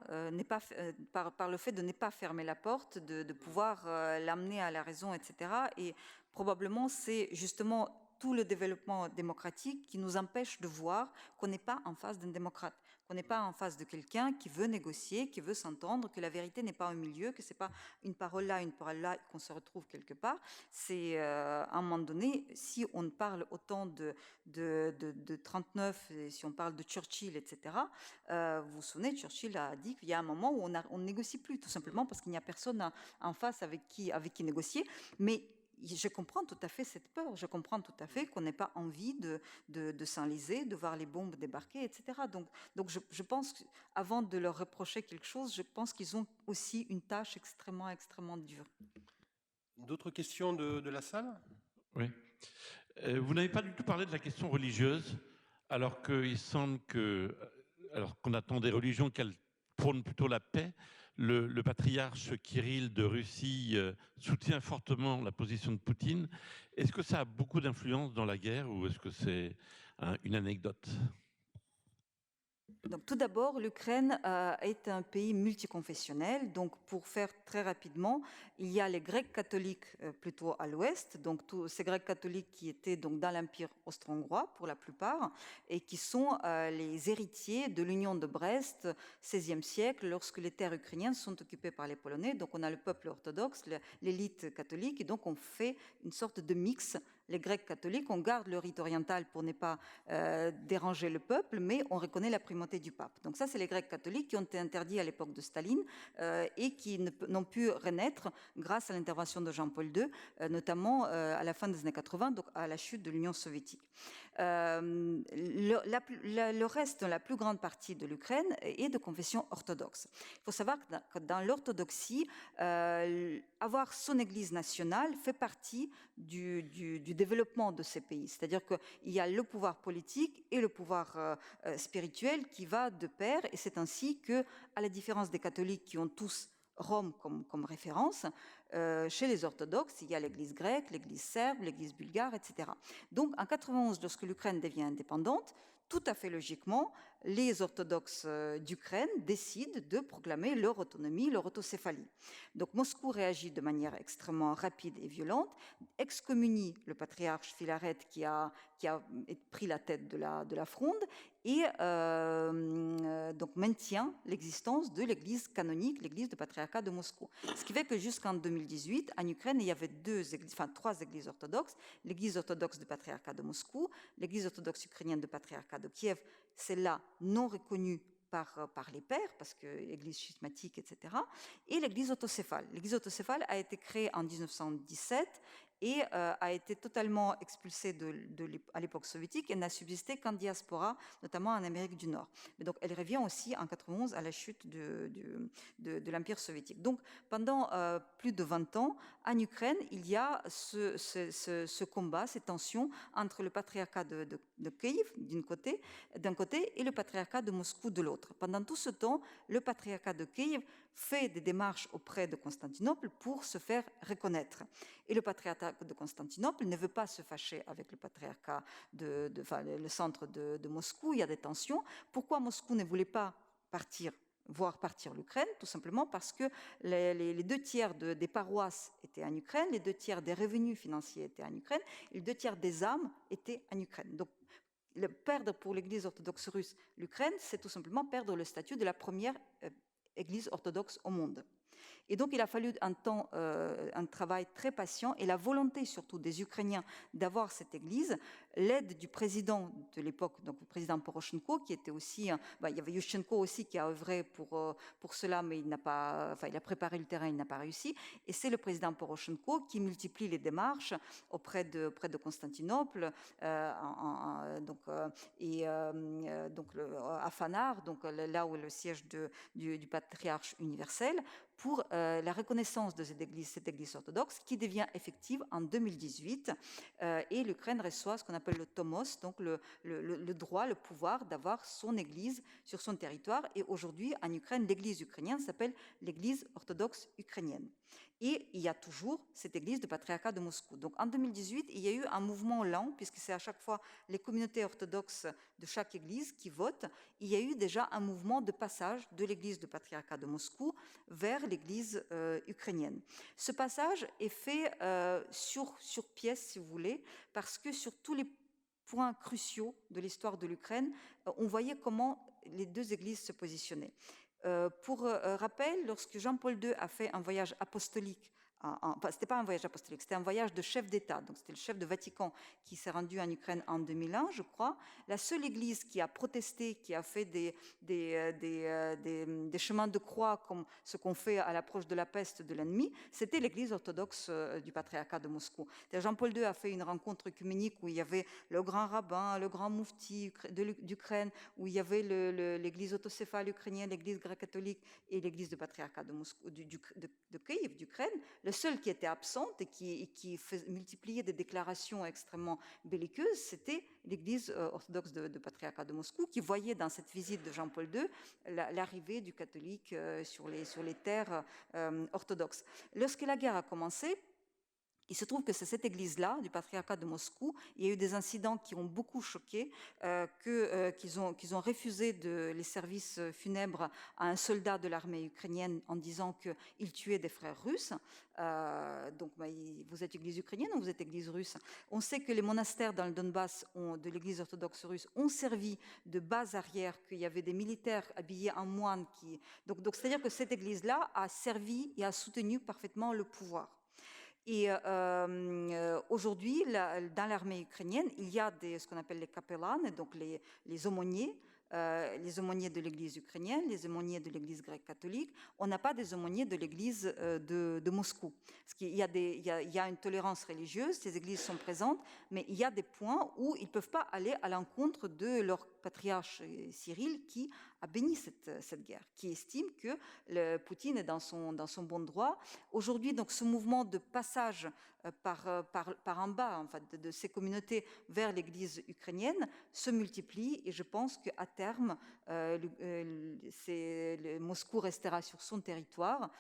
par le fait de ne pas fermer la porte, de pouvoir l'amener à la raison, etc. Et probablement, c'est justement tout le développement démocratique qui nous empêche de voir qu'on n'est pas en face d'un démocrate, qu'on n'est pas en face de quelqu'un qui veut négocier, qui veut s'entendre, que la vérité n'est pas au milieu, que c'est pas une parole là, qu'on se retrouve quelque part. C'est à un moment donné, si on parle autant de 39, et si on parle de Churchill, etc., vous vous souvenez, Churchill a dit qu'il y a un moment où on ne négocie plus, tout simplement parce qu'il n'y a personne en face avec qui négocier. Mais je comprends tout à fait cette peur, je comprends tout à fait qu'on n'ait pas envie de s'enliser, de voir les bombes débarquer, etc. Donc je pense qu'avant de leur reprocher quelque chose, je pense qu'ils ont aussi une tâche extrêmement, extrêmement dure. D'autres questions de la salle? Oui. Vous n'avez pas du tout parlé de la question religieuse, alors qu'il semble alors qu'on attend des religions qu'elles prônent plutôt la paix. Le patriarche Kirill de Russie soutient fortement la position de Poutine. Est-ce que ça a beaucoup d'influence dans la guerre, ou est-ce que c'est une anecdote? Donc, tout d'abord, l'Ukraine est un pays multiconfessionnel. Donc, pour faire très rapidement, il y a les Grecs catholiques plutôt à l'ouest, donc tous ces Grecs catholiques qui étaient donc dans l'Empire austro-hongrois pour la plupart, et qui sont les héritiers de l'Union de Brest, XVIe siècle, lorsque les terres ukrainiennes sont occupées par les Polonais. Donc, on a le peuple orthodoxe, l'élite catholique, et donc on fait une sorte de mix. Les Grecs catholiques, on garde le rite oriental pour ne pas déranger le peuple, mais on reconnaît la primauté du pape. Donc ça, c'est les Grecs catholiques qui ont été interdits à l'époque de Staline et qui n'ont pu renaître grâce à l'intervention de Jean-Paul II, notamment à la fin des années 80, donc à la chute de l'Union soviétique. Le reste, la plus grande partie de l'Ukraine est de confession orthodoxe. Il faut savoir que dans l'orthodoxie, avoir son église nationale fait partie du développement de ces pays. C'est-à-dire qu'il y a le pouvoir politique et le pouvoir spirituel qui va de pair, et c'est ainsi que, à la différence des catholiques qui ont tous Rome comme référence, chez les orthodoxes, il y a l'église grecque, l'église serbe, l'église bulgare, etc. Donc, en 91, lorsque l'Ukraine devient indépendante, tout à fait logiquement, les orthodoxes d'Ukraine décident de proclamer leur autonomie, leur autocéphalie. Donc Moscou réagit de manière extrêmement rapide et violente, excommunie le patriarche Philaret qui a pris la tête de la fronde et donc maintient l'existence de l'église canonique, l'église du patriarcat de Moscou. Ce qui fait que jusqu'en 2018, en Ukraine, il y avait trois églises orthodoxes, l'église orthodoxe du patriarcat de Moscou, l'église orthodoxe ukrainienne du patriarcat de Kiev, celle-là non reconnue par les pères, parce que l'église schismatique, etc., et l'église autocéphale. L'église autocéphale a été créée en 1917 et a été totalement expulsée à l'époque soviétique et n'a subsisté qu'en diaspora, notamment en Amérique du Nord. Mais donc, elle revient aussi en 1991 à la chute de l'Empire soviétique. Donc, pendant plus de 20 ans, en Ukraine, il y a ce combat, ces tensions entre le patriarcat de Kiev, d'un côté, et le patriarcat de Moscou de l'autre. Pendant tout ce temps, le patriarcat de Kiev fait des démarches auprès de Constantinople pour se faire reconnaître. Et le patriarcat de Constantinople ne veut pas se fâcher avec le patriarcat le centre de Moscou. Il y a des tensions. Pourquoi Moscou ne voulait pas voir partir l'Ukraine? Tout simplement parce que les 2/3 des paroisses étaient en Ukraine, les 2/3 des revenus financiers étaient en Ukraine, et les 2/3 des âmes étaient en Ukraine. Donc, perdre pour l'Église orthodoxe russe l'Ukraine, c'est tout simplement perdre le statut de la première Église orthodoxe au monde. Et donc, il a fallu un travail très patient et la volonté surtout des Ukrainiens d'avoir cette église, l'aide du président de l'époque, donc le président Poroshenko, qui était aussi, il y avait Yushchenko aussi qui a œuvré pour cela, mais il a préparé le terrain, il n'a pas réussi. Et c'est le président Poroshenko qui multiplie les démarches auprès de Constantinople, à Phanar, donc là où est le siège du patriarche universel, pour la reconnaissance de cette église orthodoxe qui devient effective en 2018 et l'Ukraine reçoit ce qu'on appelle le tomos, donc le droit, le pouvoir d'avoir son église sur son territoire. Et aujourd'hui, en Ukraine, l'église ukrainienne s'appelle l'église orthodoxe ukrainienne. Et il y a toujours cette église du patriarcat de Moscou. Donc en 2018, il y a eu un mouvement lent, puisque c'est à chaque fois les communautés orthodoxes de chaque église qui votent. Il y a eu déjà un mouvement de passage de l'église du patriarcat de Moscou vers l'église ukrainienne. Ce passage est fait sur pièce, si vous voulez, parce que sur tous les points cruciaux de l'histoire de l'Ukraine, on voyait comment les deux églises se positionnaient. Pour rappel, lorsque Jean-Paul II a fait un voyage apostolique, c'était pas un voyage apostolique, c'était un voyage de chef d'État, donc c'était le chef de Vatican qui s'est rendu en Ukraine en 2001, je crois. La seule église qui a protesté, qui a fait des chemins de croix comme ce qu'on fait à l'approche de la peste de l'ennemi, c'était l'église orthodoxe du patriarcat de Moscou. Jean-Paul II a fait une rencontre œcuménique où il y avait le grand rabbin, le grand moufti d'Ukraine, où il y avait l'église autocéphale ukrainienne, l'église grecque-catholique et l'église du patriarcat de Moscou, de Kiev, d'Ukraine. Le seul qui était absente et qui multipliait des déclarations extrêmement belliqueuses, c'était l'église orthodoxe de patriarcat de Moscou, qui voyait dans cette visite de Jean-Paul II l'arrivée du catholique sur les terres orthodoxes. Lorsque la guerre a commencé, il se trouve que c'est cette église-là, du patriarcat de Moscou, il y a eu des incidents qui ont beaucoup choqué, qu'ils ont refusé les services funèbres à un soldat de l'armée ukrainienne en disant qu'il tuait des frères russes. Donc, vous êtes église ukrainienne ou vous êtes église russe? On sait que les monastères dans le Donbass de l'église orthodoxe russe ont servi de base arrière, qu'il y avait des militaires habillés en moines. Donc c'est-à-dire que cette église-là a servi et a soutenu parfaitement le pouvoir. Et aujourd'hui, dans l'armée ukrainienne, il y a ce qu'on appelle les kapelanes, donc les aumôniers de l'église ukrainienne, les aumôniers de l'église grecque-catholique. On n'a pas des aumôniers de l'église de Moscou. Parce qu'il y a une tolérance religieuse, ces églises sont présentes, mais il y a des points où ils ne peuvent pas aller à l'encontre de leur patriarche Cyril qui a béni cette guerre, qui estime que Poutine est dans son bon droit. Aujourd'hui, donc, ce mouvement de passage par en bas, en fait, de ces communautés vers l'Église ukrainienne se multiplie, et je pense qu'à terme, Moscou restera sur son territoire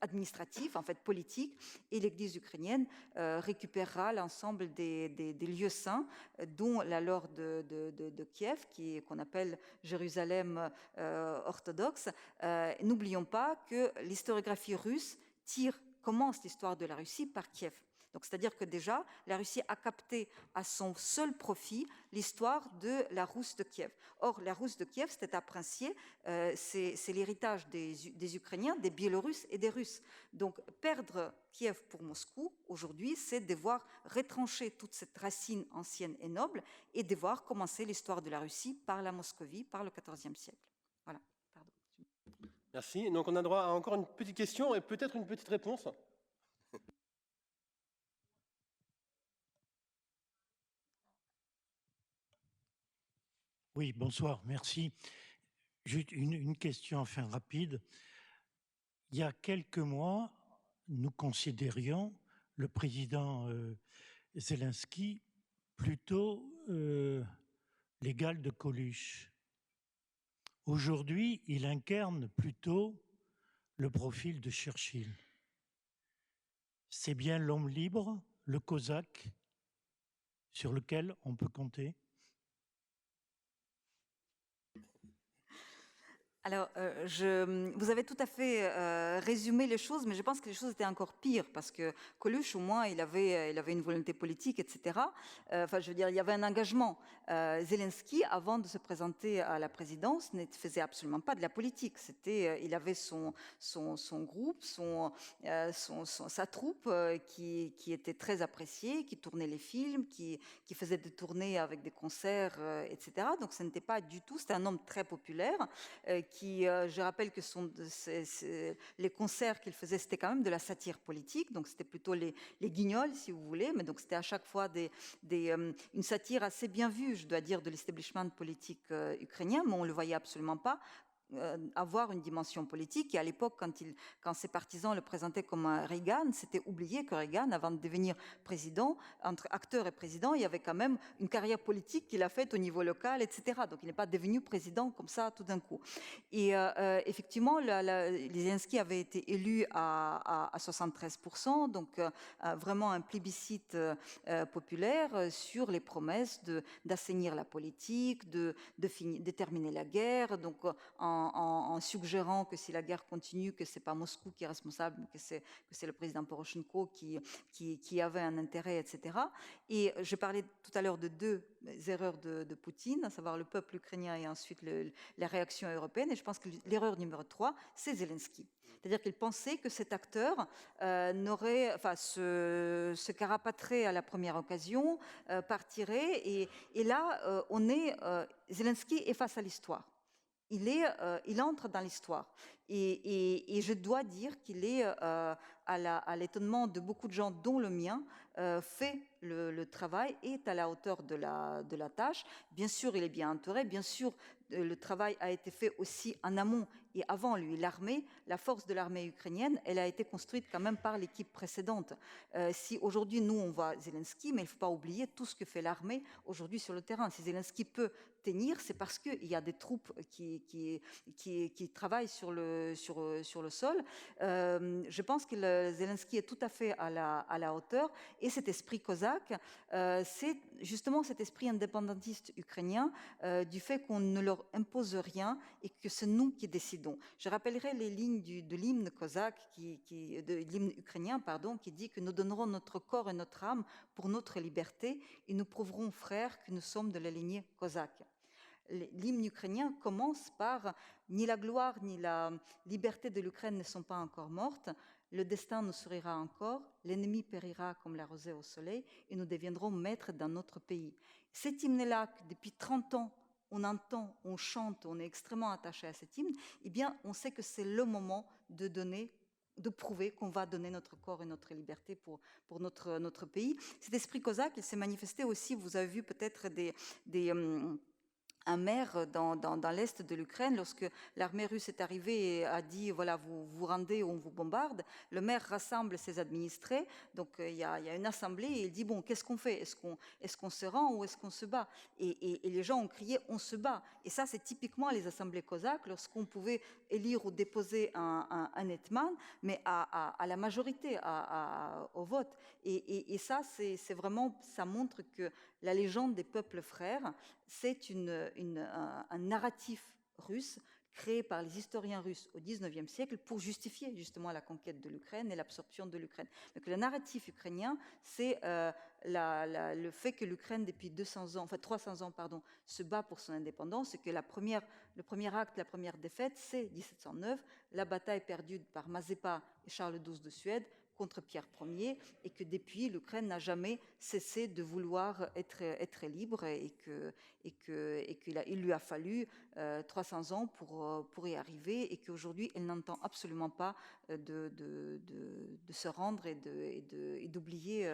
administratif, en fait politique, et l'Église ukrainienne récupérera l'ensemble des lieux saints, dont la Laure de Kiev, qu'on appelle Jérusalem orthodoxe. N'oublions pas que l'historiographie russe commence l'histoire de la Russie par Kiev. Donc, c'est-à-dire que déjà, la Russie a capté à son seul profit l'histoire de la Rousse de Kiev. Or, la Rousse de Kiev, c'était un princier, c'est l'héritage des Ukrainiens, des Biélorusses et des Russes. Donc, perdre Kiev pour Moscou, aujourd'hui, c'est devoir retrancher toute cette racine ancienne et noble et devoir commencer l'histoire de la Russie par la Moscovie, par le XIVe siècle. Voilà. Pardon. Merci. Donc, on a droit à encore une petite question et peut-être une petite réponse. Oui, bonsoir, merci. Juste une question enfin rapide. Il y a quelques mois, nous considérions le président Zelensky plutôt l'égal de Coluche. Aujourd'hui, il incarne plutôt le profil de Churchill. C'est bien l'homme libre, le cosaque, sur lequel on peut compter? Alors, vous avez tout à fait résumé les choses, mais je pense que les choses étaient encore pires, parce que Coluche, au moins, il avait une volonté politique, etc. Enfin, je veux dire, il y avait un engagement. Zelensky, avant de se présenter à la présidence, ne faisait absolument pas de la politique. Il avait son groupe, sa troupe qui était très appréciée, qui tournait les films, qui faisait des tournées avec des concerts, etc. Donc, ce n'était pas du tout. C'était un homme très populaire. Je rappelle que les concerts qu'il faisait, c'était quand même de la satire politique, donc c'était plutôt les guignols, si vous voulez, mais donc c'était à chaque fois une satire assez bien vue, je dois dire, de l'establishment politique ukrainien, mais on ne le voyait absolument pas avoir une dimension politique. Et à l'époque, quand ses partisans le présentaient comme un Reagan, c'était oublié que Reagan, avant de devenir président, entre acteur et président, il y avait quand même une carrière politique qu'il a faite au niveau local, etc. Donc il n'est pas devenu président comme ça tout d'un coup. Et effectivement, Zelensky avait été élu à 73%, donc vraiment un plébiscite populaire sur les promesses d'assainir la politique, de terminer la guerre, donc en suggérant que si la guerre continue, que c'est pas Moscou qui est responsable, mais que c'est le président Poroshenko qui avait un intérêt, etc. Et je parlais tout à l'heure de deux erreurs de Poutine, à savoir le peuple ukrainien et ensuite la réaction européenne. Et je pense que l'erreur numéro 3, c'est Zelensky. C'est-à-dire qu'il pensait que cet acteur se carapaterait à la première occasion, partirait. Et là, Zelensky est face à l'histoire. Il entre dans l'histoire. Et je dois dire qu'il est, à l'étonnement de beaucoup de gens, dont le mien, fait le travail, est à la hauteur de la tâche. Bien sûr, il est bien entouré. Bien sûr, le travail a été fait aussi en amont et avant lui. La force de l'armée ukrainienne, elle a été construite quand même par l'équipe précédente. Si aujourd'hui, nous, on voit Zelensky, mais il ne faut pas oublier tout ce que fait l'armée aujourd'hui sur le terrain. Si Zelensky peut tenir, c'est parce qu'il y a des troupes qui travaillent sur le sol. Je pense que Zelensky est tout à fait à la hauteur. Et cet esprit cosaque, c'est justement cet esprit indépendantiste ukrainien du fait qu'on ne leur impose rien et que c'est nous qui décidons. Je rappellerai les lignes de l'hymne cosaque, de l'hymne ukrainien, pardon, qui dit que nous donnerons notre corps et notre âme pour notre liberté et nous prouverons, frères, que nous sommes de la lignée cosaque. L'hymne ukrainien commence par « Ni la gloire ni la liberté de l'Ukraine ne sont pas encore mortes, le destin nous sourira encore, l'ennemi périra comme la rosée au soleil et nous deviendrons maîtres dans notre pays. » Cet hymne-là, depuis 30 ans, on entend, on chante, on est extrêmement attaché à cet hymne, eh bien, on sait que c'est le moment de prouver qu'on va donner notre corps et notre liberté pour notre pays. Cet esprit cosaque, il s'est manifesté aussi, vous avez vu peut-être un maire dans l'est de l'Ukraine, lorsque l'armée russe est arrivée et a dit, voilà, vous vous rendez ou on vous bombarde, le maire rassemble ses administrés, donc il y a une assemblée et il dit, bon, qu'est-ce qu'on fait? Est-ce qu'on se rend ou est-ce qu'on se bat? Et les gens ont crié, on se bat. Et ça, c'est typiquement les assemblées cosaques, lorsqu'on pouvait élire ou déposer un hetman, mais à la majorité, au vote. Et ça, c'est vraiment, ça montre que la légende des peuples frères, c'est un narratif russe créé par les historiens russes au XIXe siècle pour justifier justement la conquête de l'Ukraine et l'absorption de l'Ukraine. Donc le narratif ukrainien, c'est le fait que l'Ukraine, depuis 300 ans, se bat pour son indépendance, et que le premier acte, la première défaite, c'est 1709, la bataille perdue par Mazepa et Charles XII de Suède contre Pierre Ier, et que depuis, l'Ukraine n'a jamais cessé de vouloir être libre, et qu'il lui a fallu 300 ans pour y arriver, et qu'aujourd'hui, elle n'entend absolument pas de se rendre et d'oublier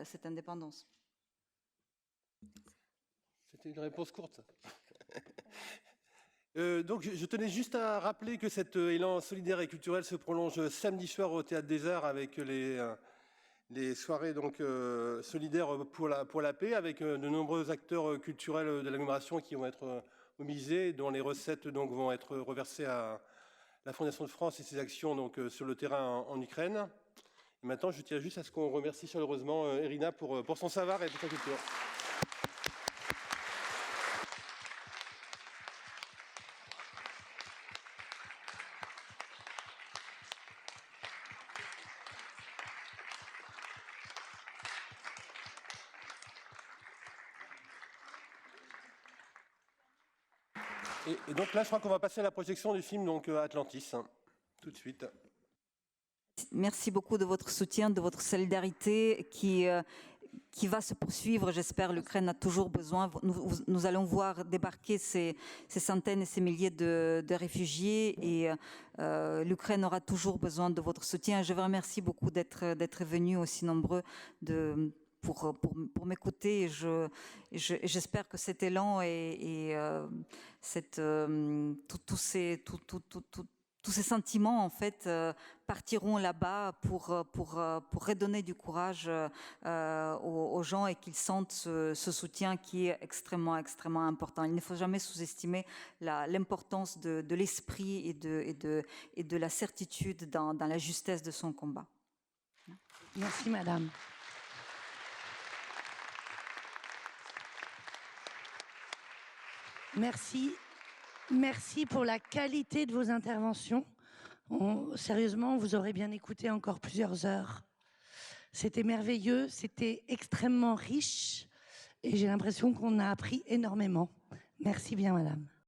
cette indépendance. C'était une réponse courte. Donc, je tenais juste à rappeler que cet élan solidaire et culturel se prolonge samedi soir au Théâtre des Arts avec les soirées donc, solidaires pour la paix, avec de nombreux acteurs culturels de l'agglomération qui vont être mobilisés, dont les recettes donc, vont être reversées à la Fondation de France et ses actions donc, sur le terrain en Ukraine. Et maintenant, je tiens juste à ce qu'on remercie chaleureusement Irina pour son savoir et pour sa culture. Et donc là, je crois qu'on va passer à la projection du film donc, Atlantis, tout de suite. Merci beaucoup de votre soutien, de votre solidarité qui va se poursuivre. J'espère l'Ukraine a toujours besoin. Nous allons voir débarquer ces centaines et ces milliers de réfugiés, et l'Ukraine aura toujours besoin de votre soutien. Je vous remercie beaucoup d'être venus aussi nombreux pour m'écouter. J'espère que cet élan et tous ces sentiments, en fait, partiront là-bas pour redonner du courage aux gens, et qu'ils sentent ce soutien qui est extrêmement, extrêmement important. Il ne faut jamais sous-estimer l'importance de l'esprit et de la certitude dans la justesse de son combat. Merci, madame. Merci. Merci pour la qualité de vos interventions. Sérieusement, vous aurez bien écouté encore plusieurs heures. C'était merveilleux, c'était extrêmement riche, et j'ai l'impression qu'on a appris énormément. Merci bien, madame.